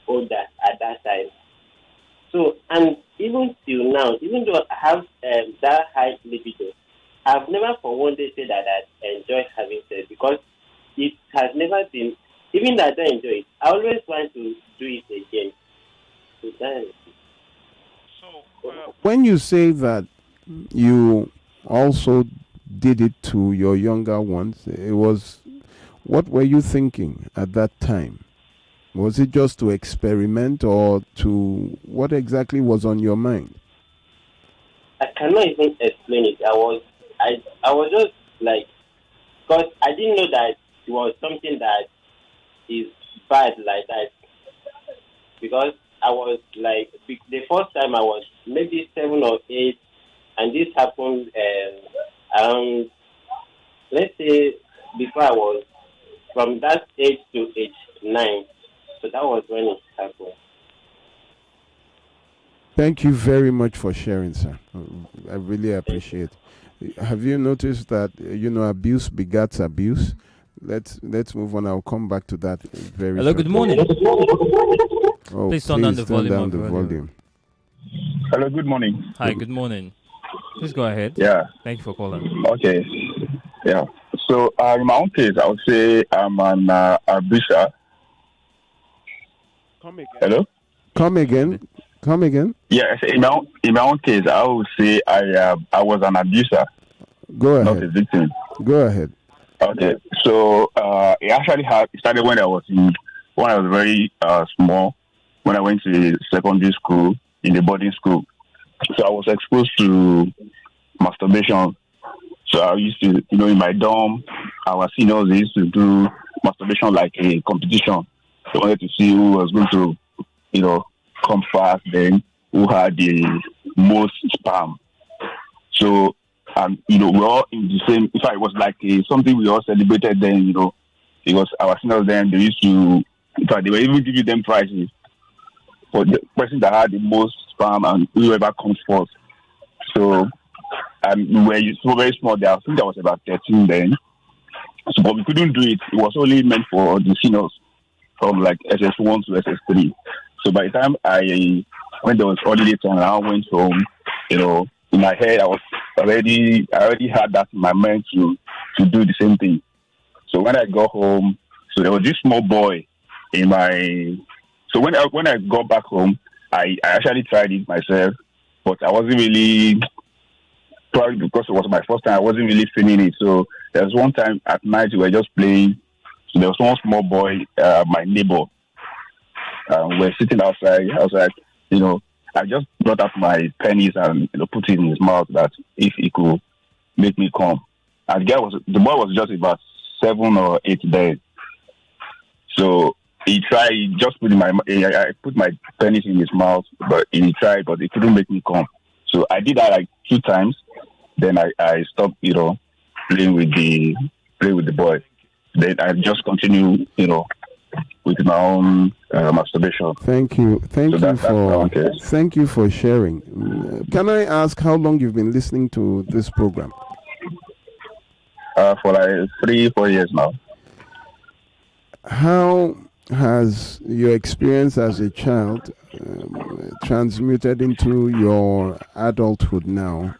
older at that time. So, and even till now, even though I have that high libido, I've never for one day said that I enjoy having sex because it has never been, even though I don't enjoy it, I always want to do it again. When you say that you also did it to your younger ones, it was, what were you thinking at that time? Was it just to experiment or to, what exactly was on your mind? I cannot even explain it. I was just like, because I didn't know that it was something that is bad like that. Because I was like, the first time I was maybe 7 or 8, and this happened around, let's say, before I was from that age to age 9. So that was when it happened. Thank you very much for sharing, sir. I really appreciate it. Have you noticed that, abuse begets abuse? Let's move on. I'll come back to that very Hello, shortly. good morning. Please turn down the volume. Hello, good morning. Hi, good morning. Please go ahead. Yeah. Thank you for calling. Okay. Yeah. So, in my own case, I would say I'm an abuser. Come again. Hello? Come again. Yes, in my own case, I would say I was an abuser. Go ahead. Not a victim. Go ahead. Okay. So, it actually started when I was very small, when I went to secondary school, in the boarding school. So I was exposed to masturbation. So I used to, in my dorm, our seniors, they used to do masturbation like a competition. They wanted to see who was going to, come fast, then who had the most sperm. So, we're all in the same, in fact, it was like something we all celebrated then, it was our seniors then, they used to, in fact, they were even giving them prizes for the person that had the most sperm and whoever comes first. So, we were so very small there. I think I was about 13 then. So, but we couldn't do it. It was only meant for the seniors from like SS1 to SS3. So by the time when there was holiday time, I went home, in my head, I already had that in my mind to do the same thing. So when I got home, so there was this small boy in my. So when I got back home, I actually tried it myself, but I wasn't really, probably because it was my first time, I wasn't really feeling it. So there was one time at night we were just playing. So there was one small boy, my neighbor. We're sitting outside. I was like, I just brought up my pennies and put it in his mouth that if he could make me come. And the boy was just about 7 or 8 days. So he tried. He just put I put my pennies in his mouth, but he tried, but he couldn't make me come. So I did that like 2 times. Then I stopped, playing with the boy. Then I just continue, with my own masturbation. Thank you for sharing. Can I ask how long you've been listening to this program? For like 3-4 years now. How has your experience as a child transmuted into your adulthood now?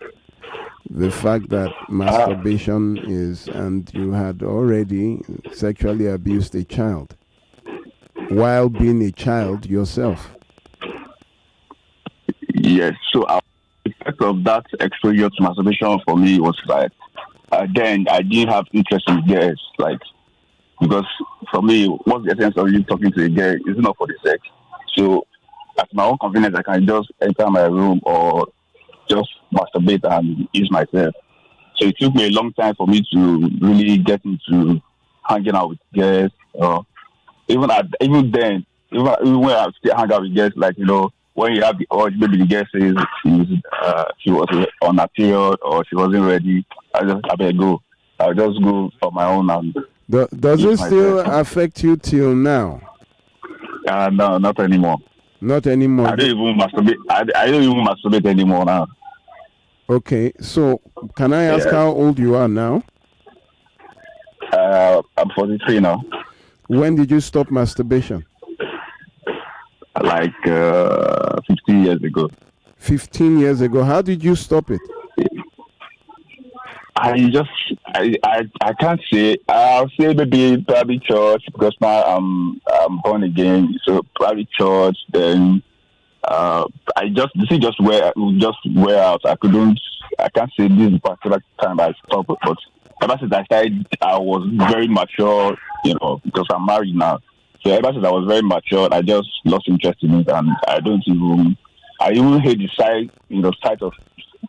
The fact that masturbation is, and you had already sexually abused a child while being a child yourself. Yes, so the effect of that exposure to masturbation for me was like, then I didn't have interest in girls, like, because for me, what's the essence of you talking to a girl? It's not for the sex. So at my own convenience, I can just enter my room or just masturbate and use myself. So it took me a long time for me to really get into hanging out with girls. Even then, when I still hang out with girls, like, when you have the urge, maybe the girl says she was on a period or she wasn't ready, I better go. I'll just go on my own. And does it still affect you till now? No, not anymore. Not anymore. I don't even masturbate. I don't even masturbate anymore now. Okay, so can I ask how old you are now? I'm 43 now. When did you stop masturbation? Like 15 years ago. 15 years ago. How did you stop it? I can't say. I'll say maybe probably church, because now I'm born again. So probably church. Then I just wear out. I can't say this particular time I stopped, but ever since I started, I was very mature. Because I'm married now. So ever since I was very mature, I just lost interest in it, and I even hate the sight of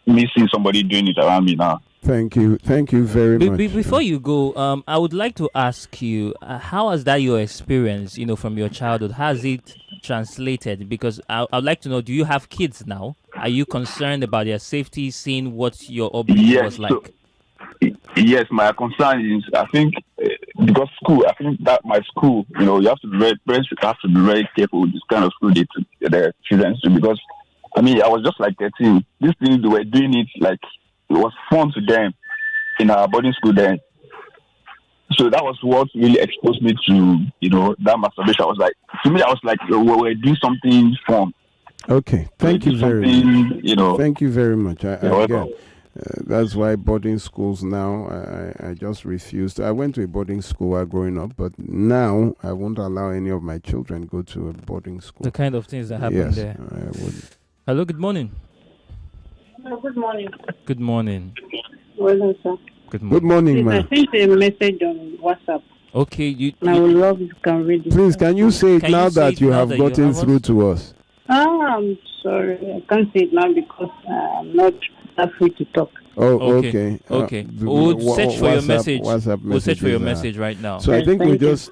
me seeing somebody doing it around me now. Thank you very much. Before you go, I would like to ask you, how has that your experience, from your childhood? Has it translated? Because I'd like to know, do you have kids now? Are you concerned about their safety, seeing what your upbringing was like? Yes, my concern is, I think, because school, I think that my school, you have to be parents have to be very careful with this kind of school they took their children to, because, I was just like 13. This thing, they were doing it like, it was fun to them in our boarding school then. So that was what really exposed me to, that masturbation. To me, I was like, we're doing something fun. Okay, thank you very much. Thank you very much. Again, that's why boarding schools now, I just refused. I went to a boarding school while growing up, but now I won't allow any of my children go to a boarding school. The kind of things that happen there. I would. Hello, good morning. Hello, good morning. Good morning. Well, sir. Good morning. Good morning, ma'am. I sent a message on WhatsApp. Okay, I would love if you can read it. Please, can you say it now that you have gotten through to us? I'm sorry. I can't say it now because I'm not free to talk. Oh, okay. Okay. We'll search for your message. We'll search for your message right now. So I think we'll just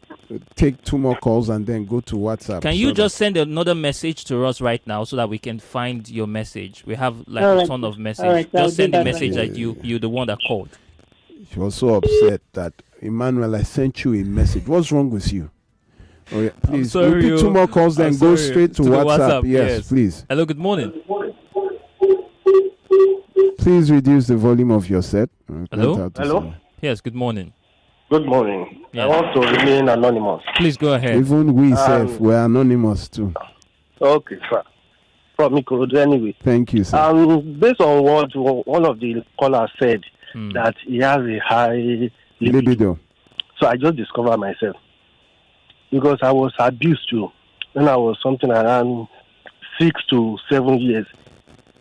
take 2 more calls and then go to WhatsApp. Can you just send another message to us right now so that we can find your message? We have like a ton of messages. Right, just send the message that you're the one that called. She was so upset that, Emmanuel, I sent you a message. What's wrong with you? Oh, yeah. Please, we'll pick 2 more calls, then go straight to WhatsApp. Yes, please. Hello, good morning. Please reduce the volume of your set. Hello? Hello? Yes, good morning. Good morning. Yeah. I want to remain anonymous. Please go ahead. Even we we're anonymous too. Okay, sir. From Ikorodu anyway. Thank you, sir. Based on what one of the callers said, that he has a high libido. So I just discovered myself. Because I was abused too when I was something around 6 to 7 years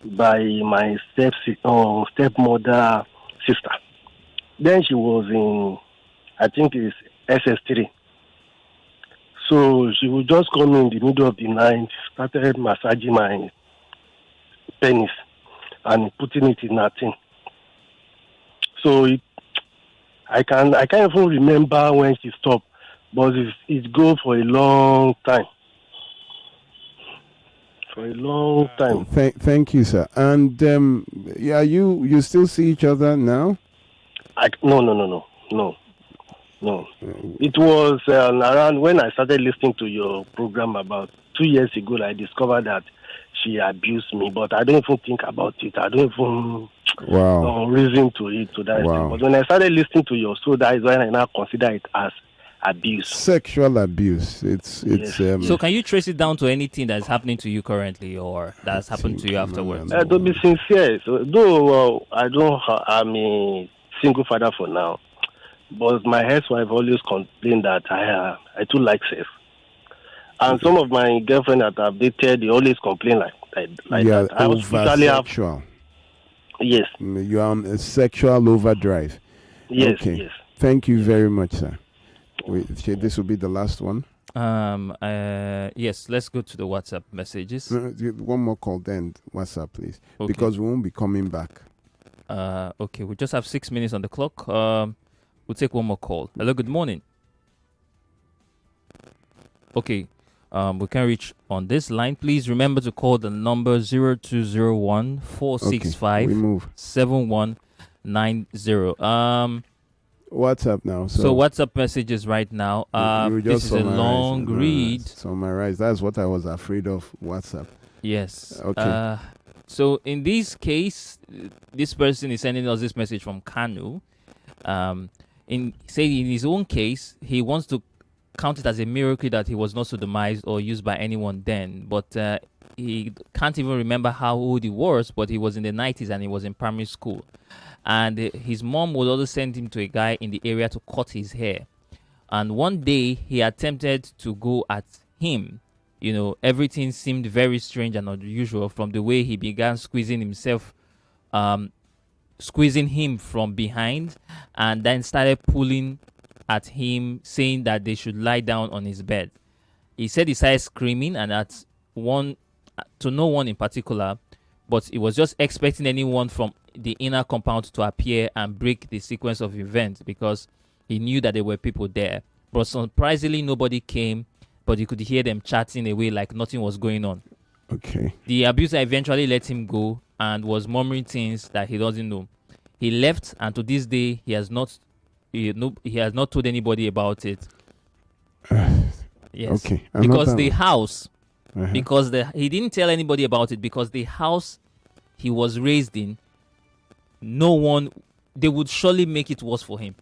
by my stepmother sister. Then she was in, I think it's SS3. So she would just come in the middle of the night, started massaging my penis and putting it in her thing. So I can't even remember when she stopped, but it go for a long time. For a long time. Thank you, sir. And yeah, you still see each other now? No. It was around when I started listening to your program about 2 years ago that I discovered that she abused me, but I don't even think about it. I don't even reason to it to that extent. But when I started listening to your show, that is when I now consider it as abuse. Sexual abuse. It's so can you trace it down to anything that's happening to you currently or that's happened to you afterwards? To be sincere, though I'm a single father for now, but my ex-wife always complained that I too like sex. And some of my girlfriends that I've dated, they always complain like that. I was over-sexual. Yes. You are on a sexual overdrive. Yes, okay. yes. Thank you very much, sir. This will be the last one. Yes, let's go to the WhatsApp messages. One more call, then WhatsApp, please. Okay. Because we won't be coming back. Okay, we just have 6 minutes on the clock. We'll take one more call. Hello, good morning. Okay, we can reach on this line. Please remember to call the number 0201 465 7190. WhatsApp now. So WhatsApp messages right now. This is a long read. Summarize. That's what I was afraid of. WhatsApp. Yes. Okay. So in this case, this person is sending us this message from Kanu. In his own case, he wants to count it as a miracle that he was not sodomized or used by anyone then, but he can't even remember how old he was, but he was in the 90s and he was in primary school. And his mom would also send him to a guy in the area to cut his hair. And one day he attempted to go at him. You know, everything seemed very strange and unusual from the way he began squeezing him from behind, and then started pulling at him, saying that they should lie down on his bed. He said he started screaming, and to no one in particular, but he was just expecting anyone from the inner compound to appear and break the sequence of events because he knew that there were people there. But surprisingly, nobody came, but you could hear them chatting away like nothing was going on. Okay. The abuser eventually let him go and was murmuring things that he doesn't know. He left, and to this day, he has not told anybody about it. Yes. Okay. Because the house, he didn't tell anybody about it because the house he was raised in, they would surely make it worse for him.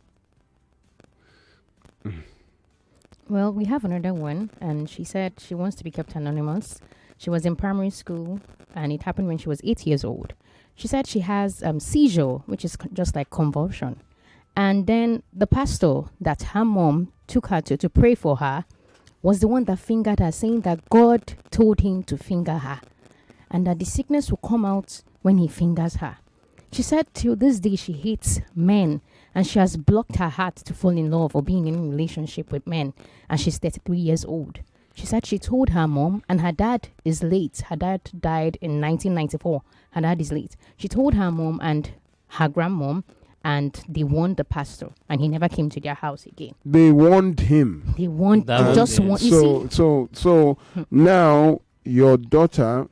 Well, we have another one, and she said she wants to be kept anonymous. She was in primary school, and it happened when she was 8 years old. She said she has seizure, which is just like convulsion. And then the pastor that her mom took her to pray for her was the one that fingered her, saying that God told him to finger her and that the sickness will come out when he fingers her. She said till this day she hates men, and she has blocked her heart to fall in love or being in a relationship with men, and she's 33 years old. She said she told her mom, and her dad is late. Her dad died in 1994. Her dad is late. She told her mom and her grandmom, and they warned the pastor, and he never came to their house again. They warned him. They warned. They just want. So now your daughter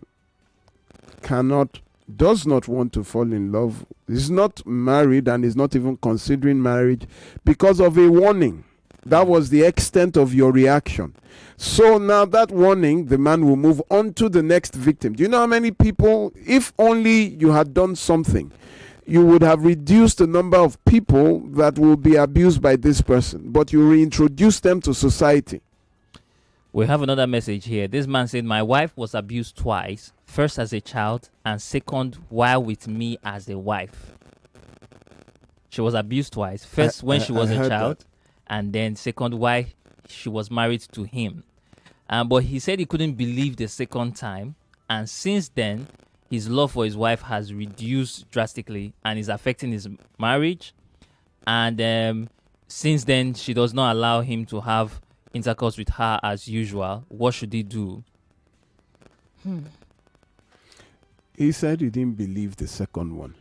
does not want to fall in love. Is not married and is not even considering marriage because of a warning. That was the extent of your reaction. So now that warning, the man will move on to the next victim. Do you know how many people, if only you had done something, you would have reduced the number of people that will be abused by this person, but you reintroduce them to society. We have another message here. This man said, my wife was abused twice, first as a child and second while with me as a wife. She was abused twice. First when she was a child, and then second while she was married to him. But he said he couldn't believe the second time, and since then his love for his wife has reduced drastically and is affecting his marriage. And since then, she does not allow him to have intercourse with her as usual, what should he do? He said he didn't believe the second one.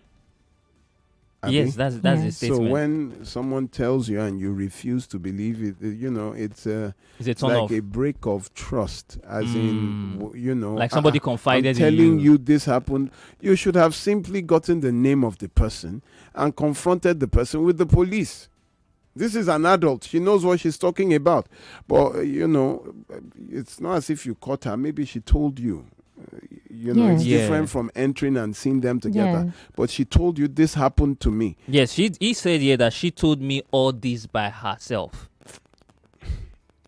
Yes, that's the statement. So when someone tells you and you refuse to believe it, it's turn like off? a break of trust, as in, Like somebody confided I'm in telling you. you this happened. You should have simply gotten the name of the person and confronted the person with the police. This is an adult. She knows what she's talking about. But, it's not as if you caught her. Maybe she told you. It's different from entering and seeing them together. Yeah. But she told you this happened to me. Yes, he said here that she told me all this by herself.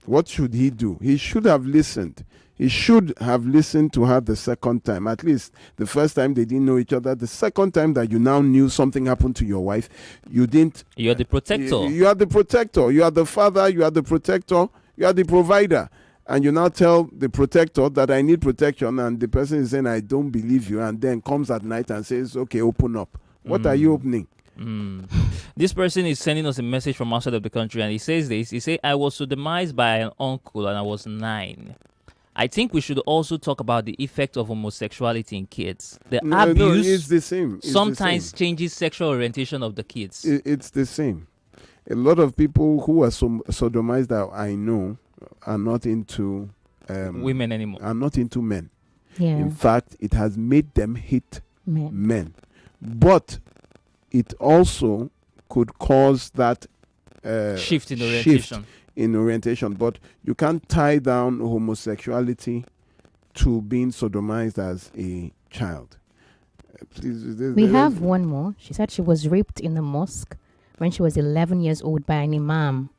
What should he do? He should have listened. He should have listened to her the second time. At least the first time they didn't know each other. The second time that you now knew something happened to your wife, you didn't. You're the protector. You are the protector. You are the father. You are the protector. You are the provider. And you now tell the protector that I need protection, and the person is saying, I don't believe you, and then comes at night and says, okay, open up. What are you opening? This person is sending us a message from outside of the country, and he says this. He says, I was sodomized by an uncle and I was 9. I think we should also talk about the effect of homosexuality in kids. The abuse it's the same. It's sometimes the same. changes sexual orientation of the kids. It's the same. A lot of people who are sodomized that I know are not into women anymore. Are not into men. Yeah. In fact, it has made them hate Men. men. But it also could cause that shift in orientation. But you can't tie down homosexuality to being sodomized as a child. We have one more. She said she was raped in the mosque when she was 11 years old by an imam,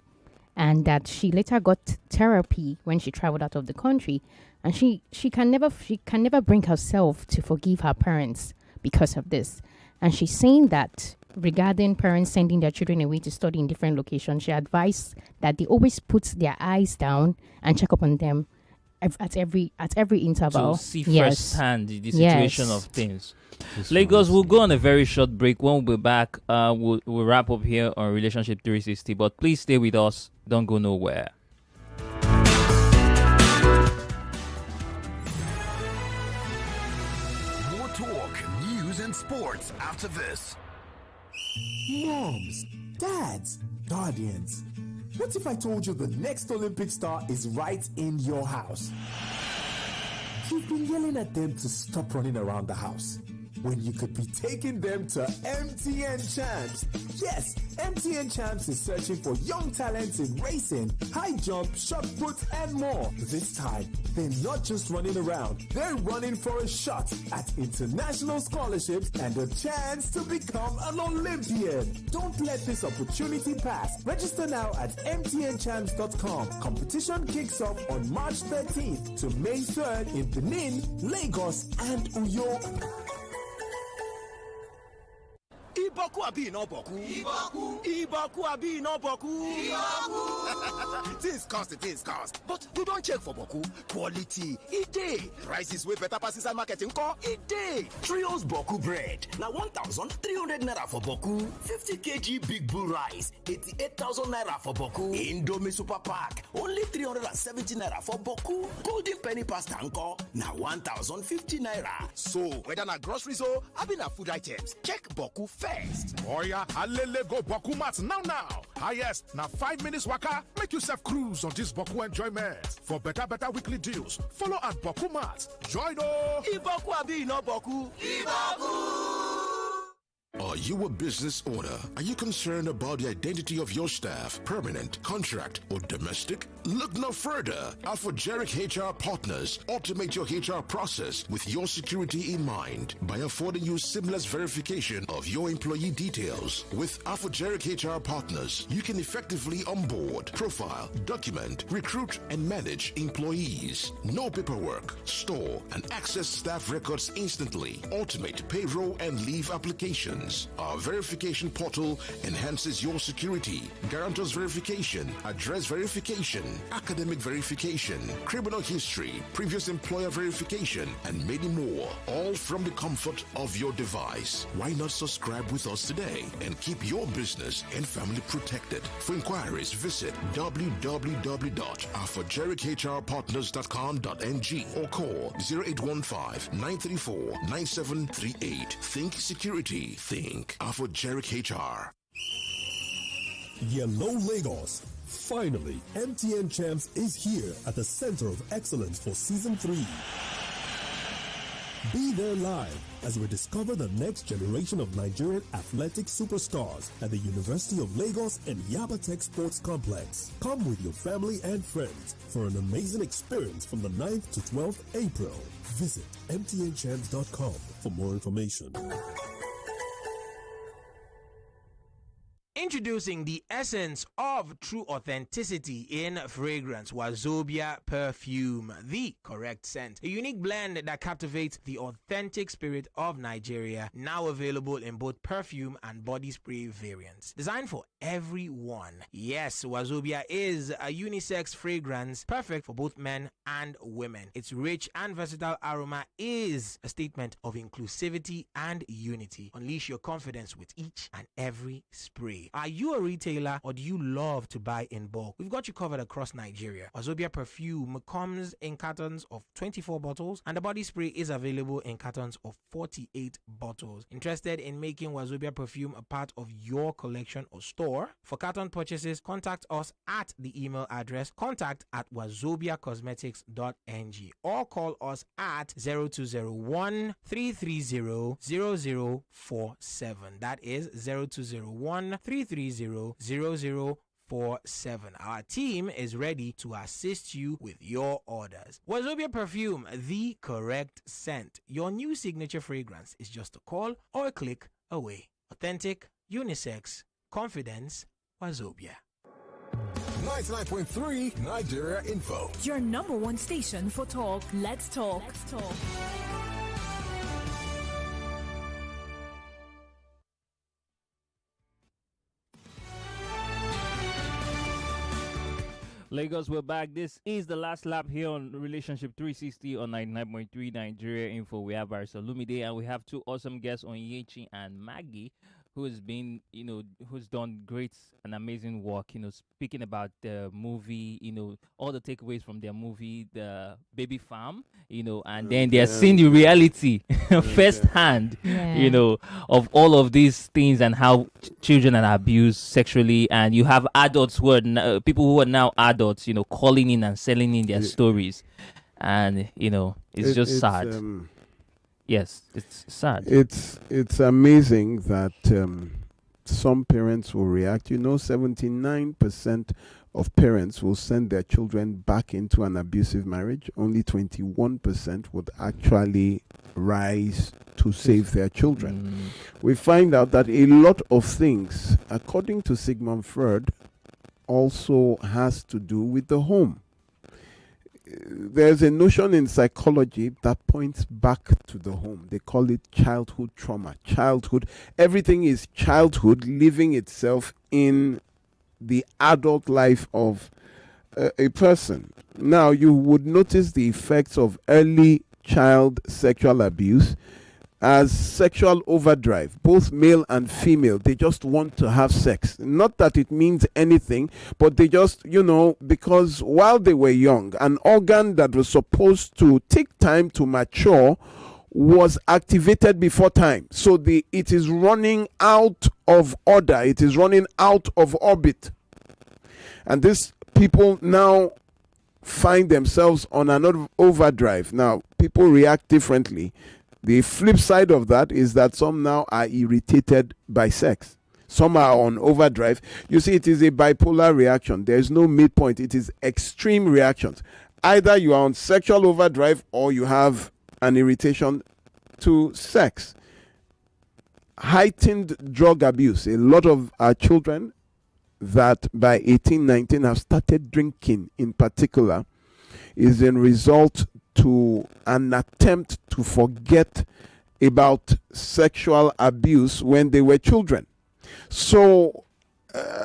and that she later got therapy when she traveled out of the country, and she can never bring herself to forgive her parents because of this. And she's saying that regarding parents sending their children away to study in different locations, she advised that they always put their eyes down and check up on them at every interval. To see firsthand the situation of things. Lagos, we'll go on a very short break. When we'll be back, we'll wrap up here on Relationship 360. But please stay with us. Don't go nowhere. More talk, news, and sports after this. Moms, dads, guardians. What if I told you the next Olympic star is right in your house? You've been yelling at them to stop running around the house when you could be taking them to MTN Champs. Yes, MTN Champs is searching for young talents in racing, high jump, shot put, and more. This time, they're not just running around, they're running for a shot at international scholarships and a chance to become an Olympian. Don't let this opportunity pass. Register now at mtnchamps.com. Competition kicks off on March 13th to May 3rd in Benin, Lagos, and Uyo. Iboku abi no boku. Iboku abi no boku. Things cost. But we don't check for boku. Quality, it dey. Prices way better pass inside market nko, it dey. Trios boku bread. Now 1,300 naira for boku. 50 kg big bull rice. 88,000 naira for boku. Indomie super pack. Only 370 naira for boku. Golden penny pasta nko. Now 1,050 naira. So whether na groceries or abi na food items, check boku first. Oh yeah, alele go Boku Mats now. Highest, now 5 minutes waka, make yourself cruise on this Boku enjoyment. For better weekly deals, follow at Boku Mats. Join o! Iboku abi no boku. Iboku! Are you a business owner? Are you concerned about the identity of your staff, permanent, contract, or domestic? Look no further. Alphageric HR Partners automate your HR process with your security in mind by affording you seamless verification of your employee details. With Alphageric HR Partners, you can effectively onboard, profile, document, recruit, and manage employees. No paperwork. Store and access staff records instantly. Automate payroll and leave applications. Fragrance. Our verification portal enhances your security. Guarantors verification, address verification, academic verification, criminal history, previous employer verification, and many more. All from the comfort of your device. Why not subscribe with us today and keep your business and family protected? For inquiries, visit www.alphagerichrpartners.com.ng or call 0815-934-9738. Think security. Think Alphageric HR. Yellow Lagos. Finally, MTN Champs is here at the center of excellence for Season 3. Be there live as we discover the next generation of Nigerian athletic superstars at the University of Lagos and Yaba Tech Sports Complex. Come with your family and friends for an amazing experience from the 9th to 12th April. Visit mtnchamps.com for more information. Introducing the essence of true authenticity in fragrance, Wazobia Perfume, the correct scent. A unique blend that captivates the authentic spirit of Nigeria, now available in both perfume and body spray variants. Designed for everyone. Yes, Wazobia is a unisex fragrance perfect for both men and women. Its rich and versatile aroma is a statement of inclusivity and unity. Unleash your confidence with each and every spray. Are you a retailer or do you love to buy in bulk? We've got you covered across Nigeria. Wazobia Perfume comes in cartons of 24 bottles and the body spray is available in cartons of 48 bottles. Interested in making Wazobia Perfume a part of your collection or store? For carton purchases, contact us at the email address contact@wazobiacosmetics.ng or call us at 0201 330 0047. That is 0201 330-0047. Our team is ready to assist you with your orders. Wazobia Perfume, the correct scent. Your new signature fragrance is just a call or a click away. Authentic, unisex, confidence, Wazobia. 99.3 Nigeria Info. Your number one station for talk. Let's talk. Let's talk. Lagos, we're back. This is the last lap here on Relationship 360 on 99.3 Nigeria Info. We have Barisa Lumide and we have two awesome guests on Yechi and Maggie, who has been, who's done great and amazing work, speaking about the movie, all the takeaways from their movie, The Baby Farm, and then they're seeing the reality firsthand, of all of these things and how children are abused sexually. And you have adults who are people who are now adults, calling in and selling in their stories. And, it's just sad. Yes, it's sad. It's amazing that some parents will react. 79% of parents will send their children back into an abusive marriage. Only 21% would actually rise to save their children. We find out that a lot of things, according to Sigmund Freud, also has to do with the home. There's a notion in psychology that points back to the home. They call it childhood trauma. Everything is childhood living itself in the adult life of a person. Now, you would notice the effects of early child sexual abuse as sexual overdrive. Both male and female, they just want to have sex. Not that it means anything, but they just, because while they were young, an organ that was supposed to take time to mature was activated before time. So it is running out of order. It is running out of orbit. And these people now find themselves on an overdrive. Now, people react differently. The flip side of that is that some now are irritated by sex. Some are on overdrive. You see, it is a bipolar reaction. There is no midpoint. It is extreme reactions. Either you are on sexual overdrive or you have an irritation to sex. Heightened drug abuse. A lot of our children that by 18, 19 have started drinking in particular is in result to an attempt to forget about sexual abuse when they were children. So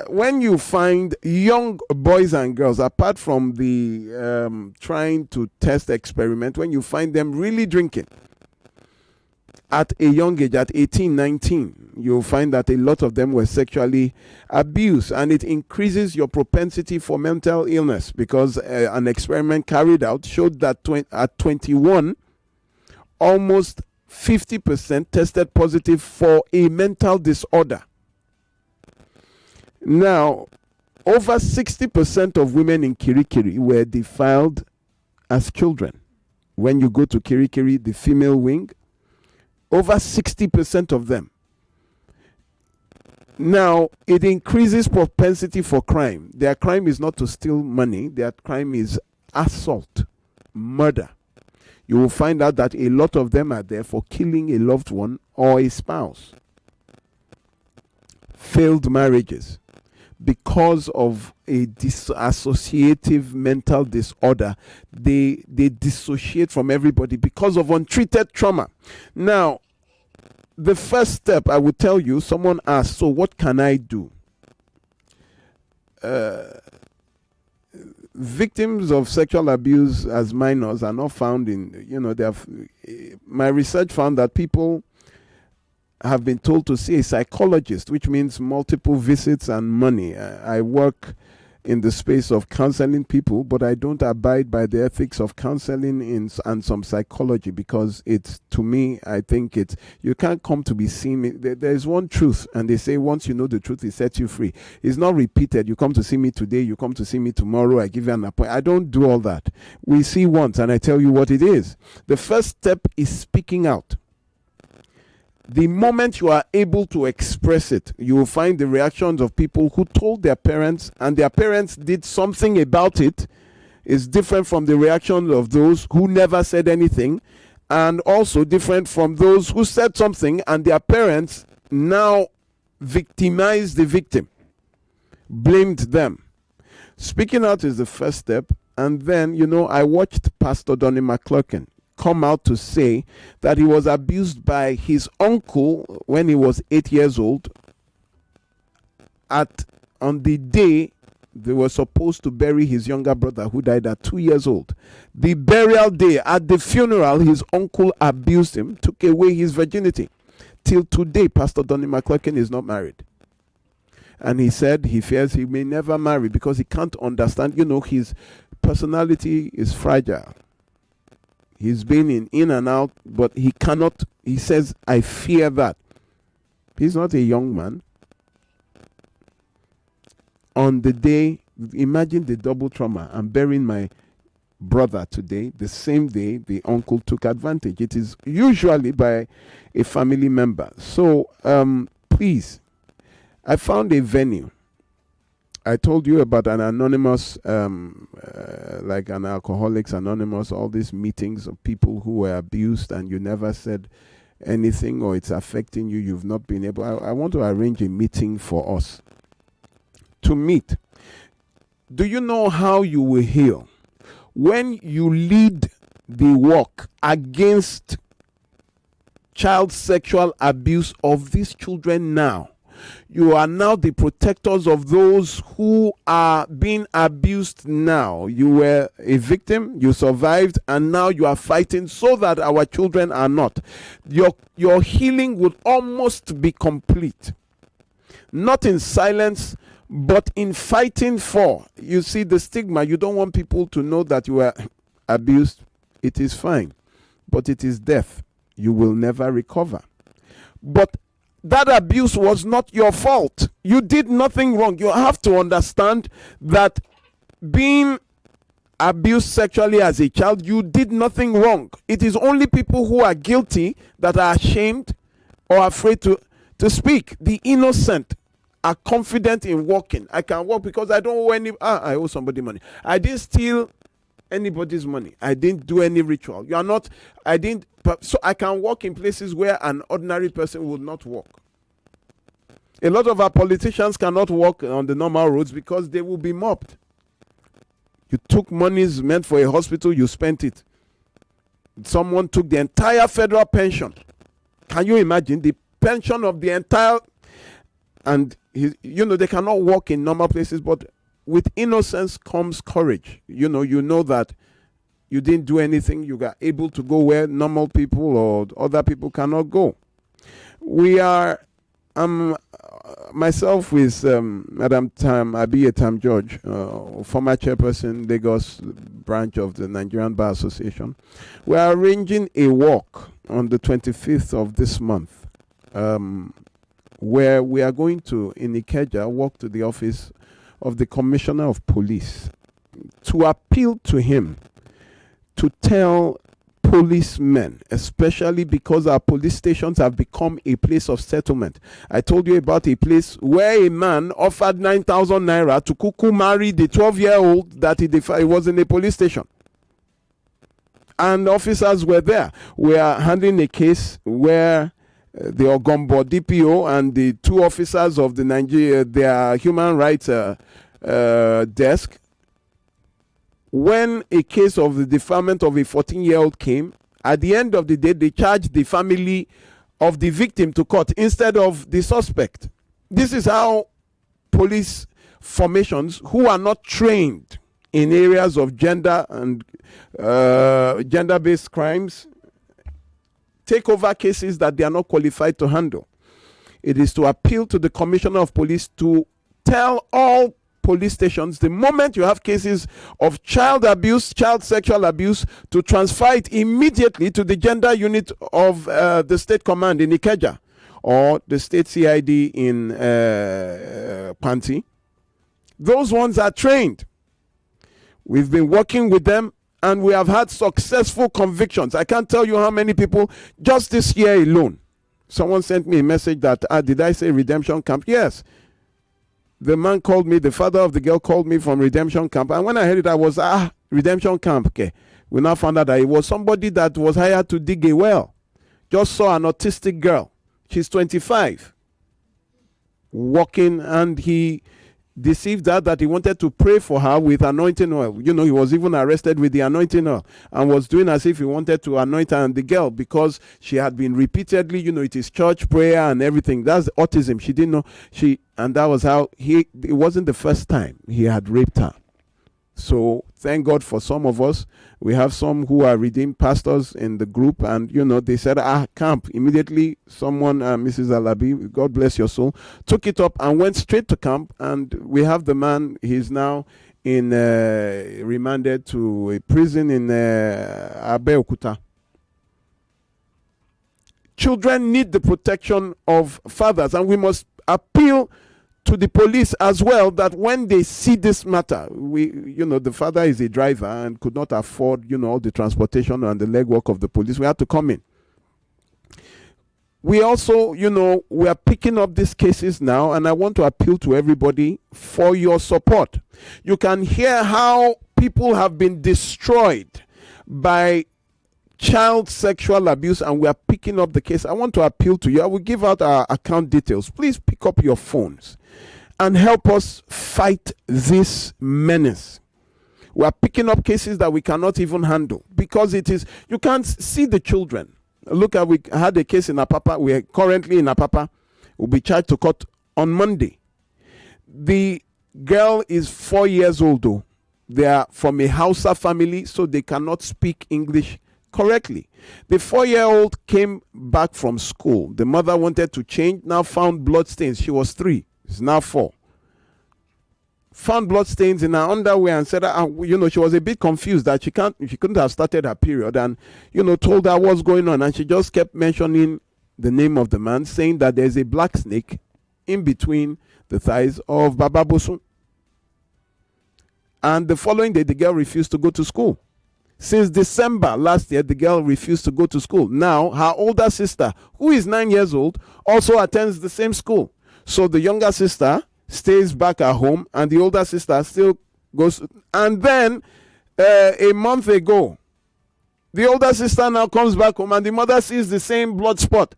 when you find young boys and girls, apart from the trying to test experiment, when you find them really drinking at a young age, at 18, 19, you'll find that a lot of them were sexually abused, and it increases your propensity for mental illness, because an experiment carried out showed that at 21, almost 50% tested positive for a mental disorder. Now, over 60% of women in Kirikiri were defiled as children. When you go to Kirikiri, the female wing, over 60% of them. Now, it increases propensity for crime. Their crime is not to steal money. Their crime is assault, murder. You will find out that a lot of them are there for killing a loved one or a spouse. Failed marriages. Because of a dissociative mental disorder, they dissociate from everybody because of untreated trauma. Now, the first step I would tell you, someone asked, so what can I do? Victims of sexual abuse as minors are not found in, my research found that people have been told to see a psychologist, which means multiple visits and money. I work in the space of counseling people, but I don't abide by the ethics of counseling and some psychology, because it's, to me, I think it's, you can't come to be seen. There is one truth, and they say once you know the truth, it sets you free. It's not repeated. You come to see me today, you come to see me tomorrow, I give you an appointment. I don't do all that. We see once, and I tell you what it is. The first step is speaking out. The moment you are able to express it, you will find the reactions of people who told their parents and their parents did something about it is different from the reactions of those who never said anything, and also different from those who said something and their parents now victimized the victim, blamed them. Speaking out is the first step. And then, I watched Pastor Donnie McClurkin come out to say that he was abused by his uncle when he was 8 years old on the day they were supposed to bury his younger brother who died at 2 years old. The burial day, at the funeral, his uncle abused him, took away his virginity. Till today, Pastor Donnie McClurkin is not married. And he said he fears he may never marry because he can't understand, his personality is fragile. He's been in and out, but he cannot, he says, I fear that. He's not a young man. On the day, imagine the double trauma. I'm burying my brother today. The same day, the uncle took advantage. It is usually by a family member. So, please, I found a venue. I told you about an anonymous, like an Alcoholics Anonymous, all these meetings of people who were abused and you never said anything, or it's affecting you, you've not been able. I want to arrange a meeting for us to meet. Do you know how you will heal? When you lead the work against child sexual abuse of these children now, you are now the protectors of those who are being abused now. You were a victim, you survived, and now you are fighting so that our children are not. Your healing would almost be complete. Not in silence, but in fighting for. You see the stigma. You don't want people to know that you were abused. It is fine, but it is death. You will never recover. But that abuse was not your fault. You did nothing wrong. You have to understand that being abused sexually as a child, you did nothing wrong. It is only people who are guilty that are ashamed or afraid to speak. The innocent are confident in walking. I can walk because I don't owe I owe somebody money. I didn't steal anybody's money. I didn't do any ritual. So I can walk in places where an ordinary person would not walk. A lot of our politicians cannot walk on the normal roads because they will be mobbed. You took monies meant for a hospital, you spent it. Someone took the entire federal pension Can you imagine the pension of the entire, and they cannot walk in normal places, but with innocence comes courage. You know that you didn't do anything. You got able to go where normal people or other people cannot go. We are, myself with Madam Abiye Tam George, former chairperson, Lagos branch of the Nigerian Bar Association. We are arranging a walk on the 25th of this month, where we are going to, in Ikeja, walk to the office of the Commissioner of Police to appeal to him to tell policemen, especially because our police stations have become a place of settlement. I told you about a place where a man offered 9,000 naira to kuku marry the 12-year-old that he was in a police station. And officers were there. We are handling a case where the Ogombo DPO and the two officers of their human rights desk, when a case of the defilement of a 14-year-old came, at the end of the day, they charged the family of the victim to court instead of the suspect. This is how police formations who are not trained in areas of gender and gender-based crimes take over cases that they are not qualified to handle. It is to appeal to the Commissioner of Police to tell all police stations, the moment you have cases of child abuse, child sexual abuse, to transfer it immediately to the gender unit of the state command in Ikeja or the state CID in Panti. Those ones are trained. We've been working with them and we have had successful convictions. I can't tell you how many people just this year alone. Someone sent me a message that, did I say redemption camp? Yes. The man called me, the father of the girl called me from redemption camp. And when I heard it, I was, redemption camp. Okay. We now found out that it was somebody that was hired to dig a well. Just saw an autistic girl. She's 25. Walking, and he deceived her that he wanted to pray for her with anointing oil. He was even arrested with the anointing oil and was doing as if he wanted to anoint her and the girl because she had been repeatedly, it is church prayer and everything. That's autism. She didn't know. And that was how it wasn't the first time he had raped her. So thank God for some of us. We have some who are redeemed pastors in the group, and they said, camp. Immediately someone, Mrs. Alabi, God bless your soul, took it up and went straight to camp. And we have the man. He's now in remanded to a prison in Abeokuta. Children need the protection of fathers, and we must appeal to the police as well, that when they see this matter, the father is a driver and could not afford, all the transportation and the legwork of the police. We had to come in. We also, we are picking up these cases now, and I want to appeal to everybody for your support. You can hear how people have been destroyed by child sexual abuse, and we are picking up the case. I want to appeal to you. I will give out our account details. Please pick up your phones and help us fight this menace. We are picking up cases that we cannot even handle because you can't see the children. Look, we had a case in Apapa. We are currently in Apapa. We'll be charged to court on Monday. The girl is 4 years old, though. They are from a Hausa family, so they cannot speak English correctly. The 4-year-old came back from school. The mother wanted to change, now found blood stains. She was 3. She's now 4. Found blood stains in her underwear and said, she was a bit confused that she couldn't have started her period, and, told her what's going on. And she just kept mentioning the name of the man, saying that there's a black snake in between the thighs of Baba Bosun. And the following day, the girl refused to go to school. Since December last year, the girl refused to go to school. Now, her older sister, who is 9 years old, also attends the same school. So the younger sister stays back at home, and the older sister still goes. And then a month ago, the older sister now comes back home, and the mother sees the same blood spot.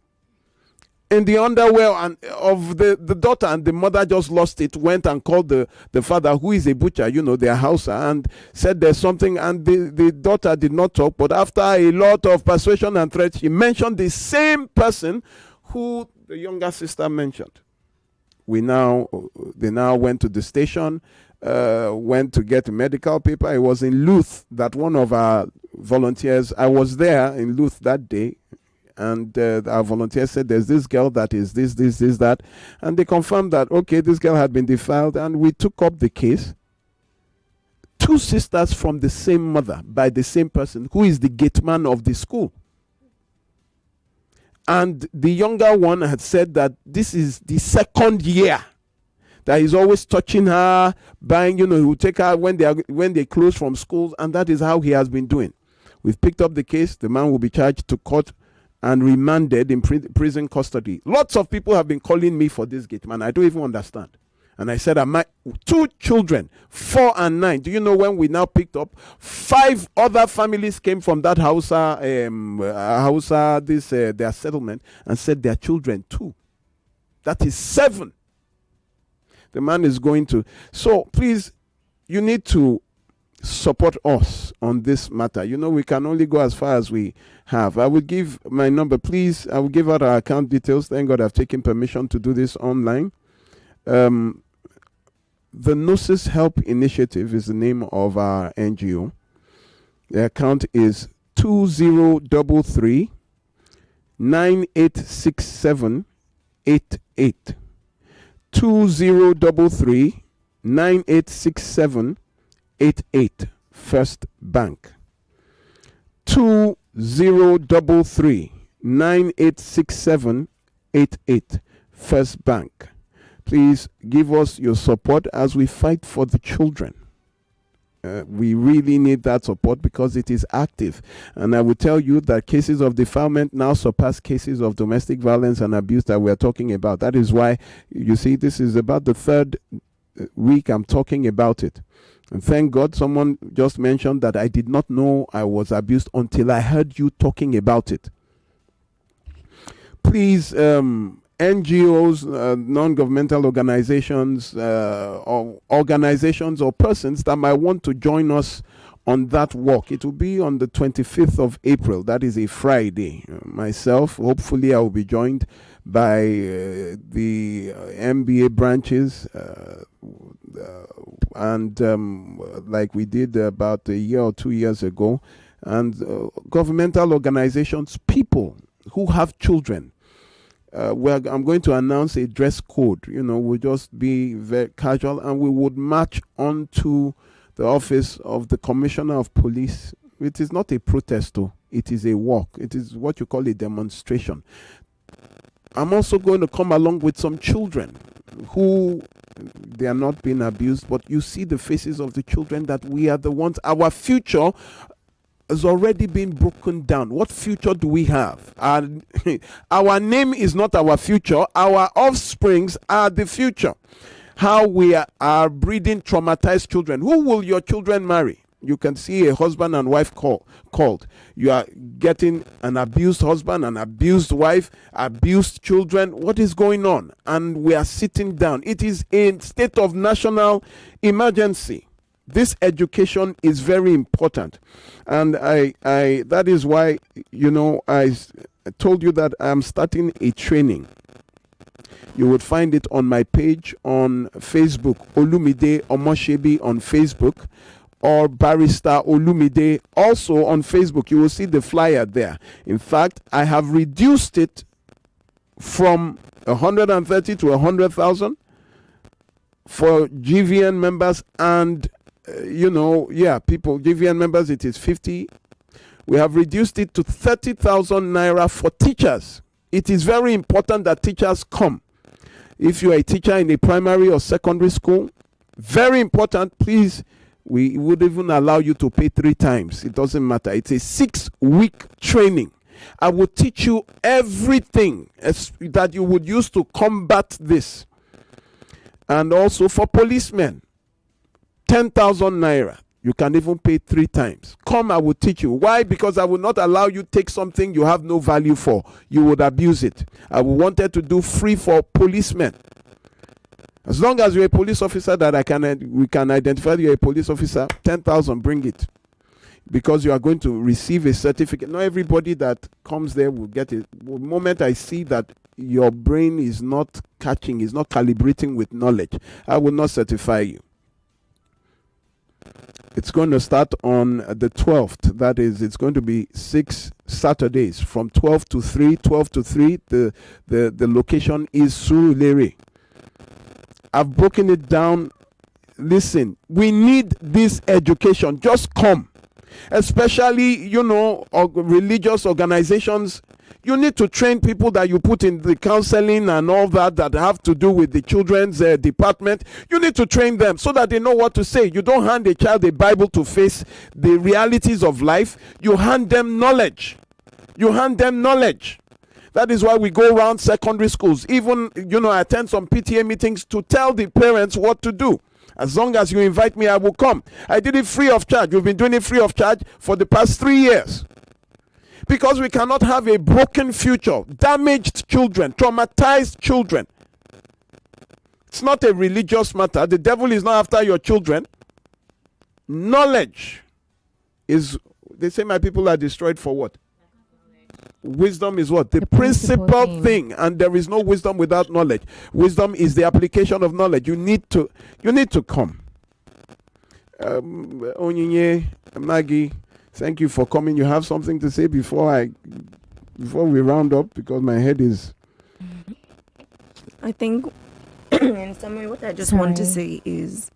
in the underwear and of the daughter, and the mother just lost it, went and called the father, who is a butcher, their house, and said there's something, and the daughter did not talk, but after a lot of persuasion and threats, she mentioned the same person who the younger sister mentioned. They now went to the station, went to get medical paper. It was in Luth that one of our volunteers, I was there in Luth that day, and our volunteer said there's this girl that is this, that, and they confirmed that, okay, this girl had been defiled, and we took up the case. 2 sisters from the same mother by the same person, who is the gate man of the school. And the younger one had said that this is the 2nd year that he's always touching her, buying, he will take her when they close from school, and that is how he has been doing. We've picked up the case. The man will be charged to court and remanded in prison custody. Lots of people have been calling me for this gate man. I don't even understand. And I said, 2 children, 4 and 9. Do you know when we now picked up? 5 other families came from that their settlement, and said their children too. That is 7. The man is going to. So please, you need to support us on this matter. We can only go as far as we have. I will give my number, please. I will give out our account details. Thank God I've taken permission to do this online. The Gnosis Help Initiative is the name of our NGO. The account is 2033 986788. 2033 986788. First Bank. 2033 986788. First Bank. Please give us your support as we fight for the children. We really need that support because it is active. And I will tell you that cases of defilement now surpass cases of domestic violence and abuse that we're talking about. That is why, you see, this is about the 3rd week I'm talking about it. And thank God someone just mentioned that I did not know I was abused until I heard you talking about it. Please, NGOs, non-governmental organizations, or organizations or persons that might want to join us on that walk. It will be on the 25th of April. That is a Friday. Myself, hopefully I will be joined by the MBA branches, and like we did about a year or 2 years ago, and governmental organizations, people who have children. I'm going to announce a dress code. We'll just be very casual, and we would march on to the office of the Commissioner of Police. It is not a protest, though. It is a walk. It is what you call a demonstration. I'm also going to come along with some children who they are not being abused, but you see the faces of the children that we are the ones. Our future has already been broken down. What future do we have? Our name is not our future. Our offsprings are the future. How we are breeding traumatized children. Who will your children marry? You can see a husband and wife called. You are getting an abused husband, an abused wife, abused children. What is going on? And we are sitting down. It is a state of national emergency. This education is very important, and I that is why I told you that I'm starting a training. You would find it on my page on Facebook, Olumide Omoshebi on Facebook, or Barrister Olumide also on Facebook. You will see the flyer there. In fact, I have reduced it from 130 to 100,000 for GVN members, and people, GVN members, it is 50. We have reduced it to 30,000 naira for teachers. It is very important that teachers come. If you are a teacher in a primary or secondary school, very important, please, we would even allow you to pay 3 times. It doesn't matter. It's a 6-week training. I will teach you everything that you would use to combat this. And also for policemen, 10,000 naira. You can even pay 3 times. Come, I will teach you. Why? Because I will not allow you take something you have no value for. You would abuse it. I wanted to do free for policemen. As long as you're a police officer that we can identify you're a police officer, 10,000, bring it. Because you are going to receive a certificate. Not everybody that comes there will get it. The moment I see that your brain is not catching, is not calibrating with knowledge, I will not certify you. It's going to start on the 12th. That is, it's going to be 6 Saturdays from 12 to 3. 12 to 3, the location is Surulere. I've broken it down. Listen, we need this education. Just come. Especially, religious organizations. You need to train people that you put in the counseling and all that have to do with the children's department. You need to train them so that they know what to say. You don't hand a child a Bible to face the realities of life. You hand them knowledge. That is why we go around secondary schools. Even, I attend some PTA meetings to tell the parents what to do. As long as you invite me, I will come. I did it free of charge. We've been doing it free of charge for the past 3 years. Because we cannot have a broken future, damaged children, traumatized children. It's not a religious matter. The devil is not after your children. Knowledge is, they say my people are destroyed for what? Wisdom is what? The principal thing. And there is no wisdom without knowledge. Wisdom is the application of knowledge. You need to come. Onyinye, Maggie, thank you for coming. You have something to say before we round up, because my head is... I think in summary, what I just want to say is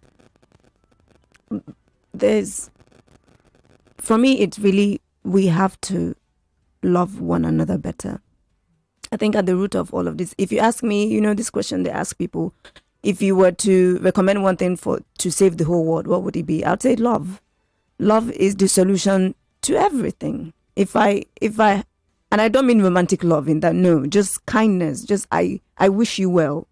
for me, it's really, we have to love one another better. I think at the root of all of this, if you ask me, this question they ask people, if you were to recommend one thing to save the whole world, what would it be? I'd say love. Love is the solution to everything. And I don't mean romantic love in that, no, just kindness, just I wish you well.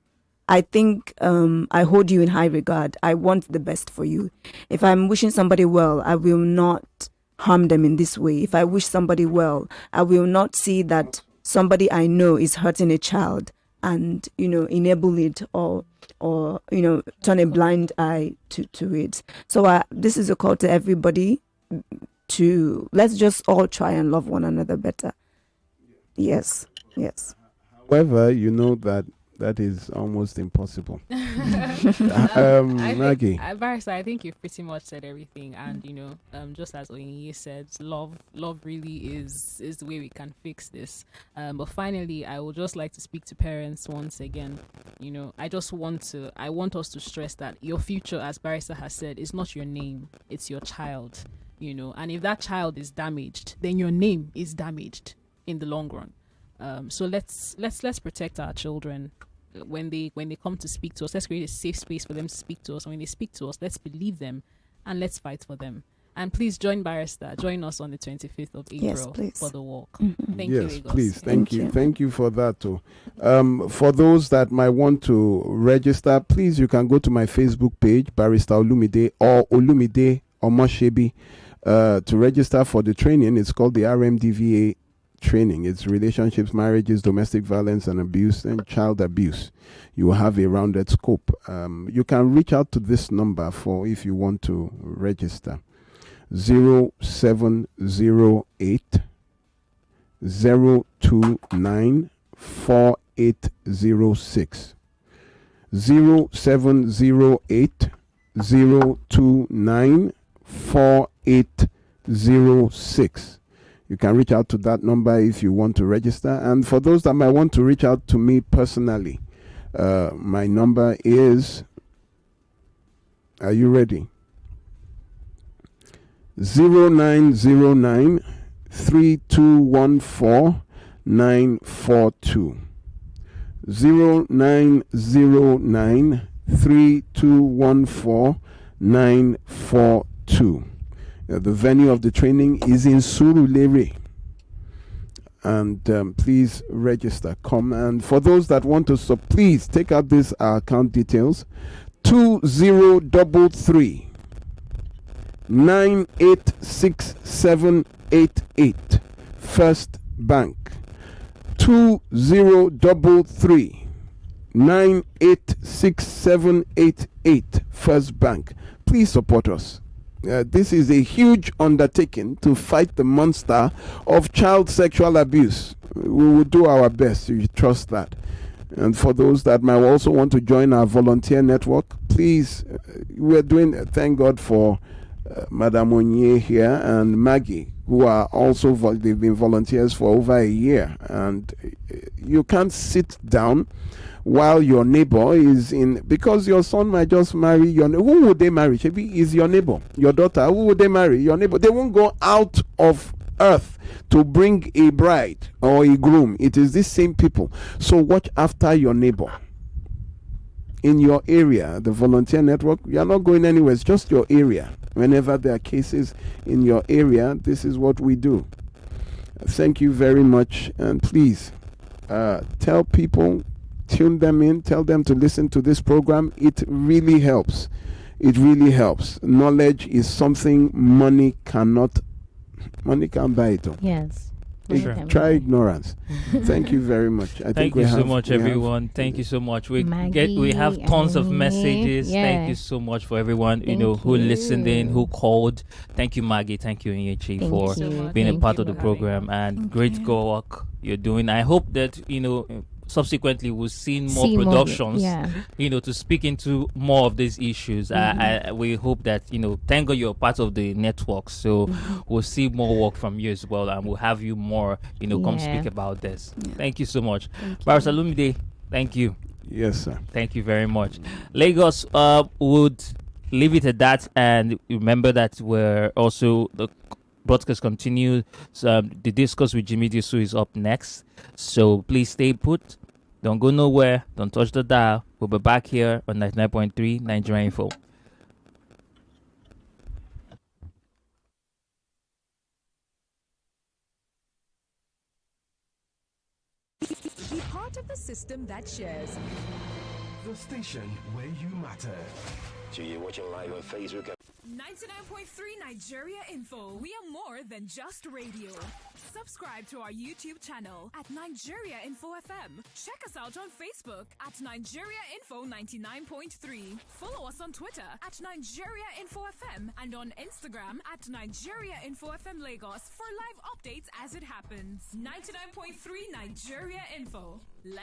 I think I hold you in high regard. I want the best for you. If I'm wishing somebody well, I will not harm them in this way. If I wish somebody well, I will not see that somebody I know is hurting a child and, enable it or turn a blind eye to it. So this is a call to everybody to let's just all try and love one another better. Yes. However, that is almost impossible. Maggie. Barrister, I think you've pretty much said everything. And, just as Oyinye said, love really is the way we can fix this. But finally, I would just like to speak to parents once again. I want us to stress that your future, as Barrister has said, is not your name. It's your child, and if that child is damaged, then your name is damaged in the long run. So let's protect our children when they come to speak to us. Let's create a safe space for them to speak to us. And when they speak to us, let's believe them and let's fight for them. And please join us on the 25th of April for the walk. Thank you, Lagos. Please. Thank you. Thank you for that too. For those that might want to register, please, you can go to my Facebook page, Barrister Olumide or Olumide Omoshebi, to register for the training. It's called the RMDVA training. It's relationships, marriages, domestic violence and abuse, and child abuse. You will have a rounded scope. You can reach out to this number if you want to register. 0708 029 4806. 0708 029 4806. You can reach out to that number if you want to register. And for those that might want to reach out to me personally, my number is, are you ready? 0909 3214 942. 0909 3214 942. The venue of the training is in Surulere. And please register, come. And for those that want to, so please take out this account details. 2033 986788. First Bank. 2033 986788. First Bank. Please support us. This is a huge undertaking to fight the monster of child sexual abuse. We will do our best. You trust that. And for those that might also want to join our volunteer network, please, we're doing, thank God for Madame Onye here and Maggie, who are also, they've been volunteers for over a year. And you can't sit down while your neighbor is in, because your son might just marry your, who would they marry? Maybe is your neighbor, your daughter, who would they marry? Your neighbor. They won't go out of earth to bring a bride or a groom. It is these same people. So watch after your neighbor in your area. The volunteer network, you are not going anywhere. It's just your area. Whenever there are cases in your area, this is what we do. Thank you very much. And please tell people, tune them in, tell them to listen to this program. It really helps. It really helps. Knowledge is something money can't buy it. Yes. Try ignorance. Thank you very much. Thank you so much, everyone. Thank you so much. We have tons of messages. Yeah. Thank you so much for everyone who listened in, who called. Thank you, Maggie. Thank you, Nyechi, for being a part of the program, and great work you're doing. I hope that subsequently we'll see more productions to speak into more of these issues. We hope that thank God you're part of the network, so we'll see more work from you as well, and we'll have you more come speak about this. Thank you so much. Barrister Lumide, thank you. Yes, sir. Thank you very much. Lagos would leave it at that, and remember that we're also the broadcast continues. The discuss with Jimmy Disu is up next, so please stay put. Don't go nowhere. Don't touch the dial. We'll be back here on 99.3 Nigeria Info. Be part of the system that shares. The station where you matter. So you're watching live on Facebook. 99.3 Nigeria Info. We are more than just radio. Subscribe to our YouTube channel at Nigeria Info FM. Check us out on Facebook at Nigeria Info 99.3. Follow us on Twitter at Nigeria Info FM and on Instagram at Nigeria Info FM Lagos for live updates as it happens. 99.3 Nigeria Info. Let's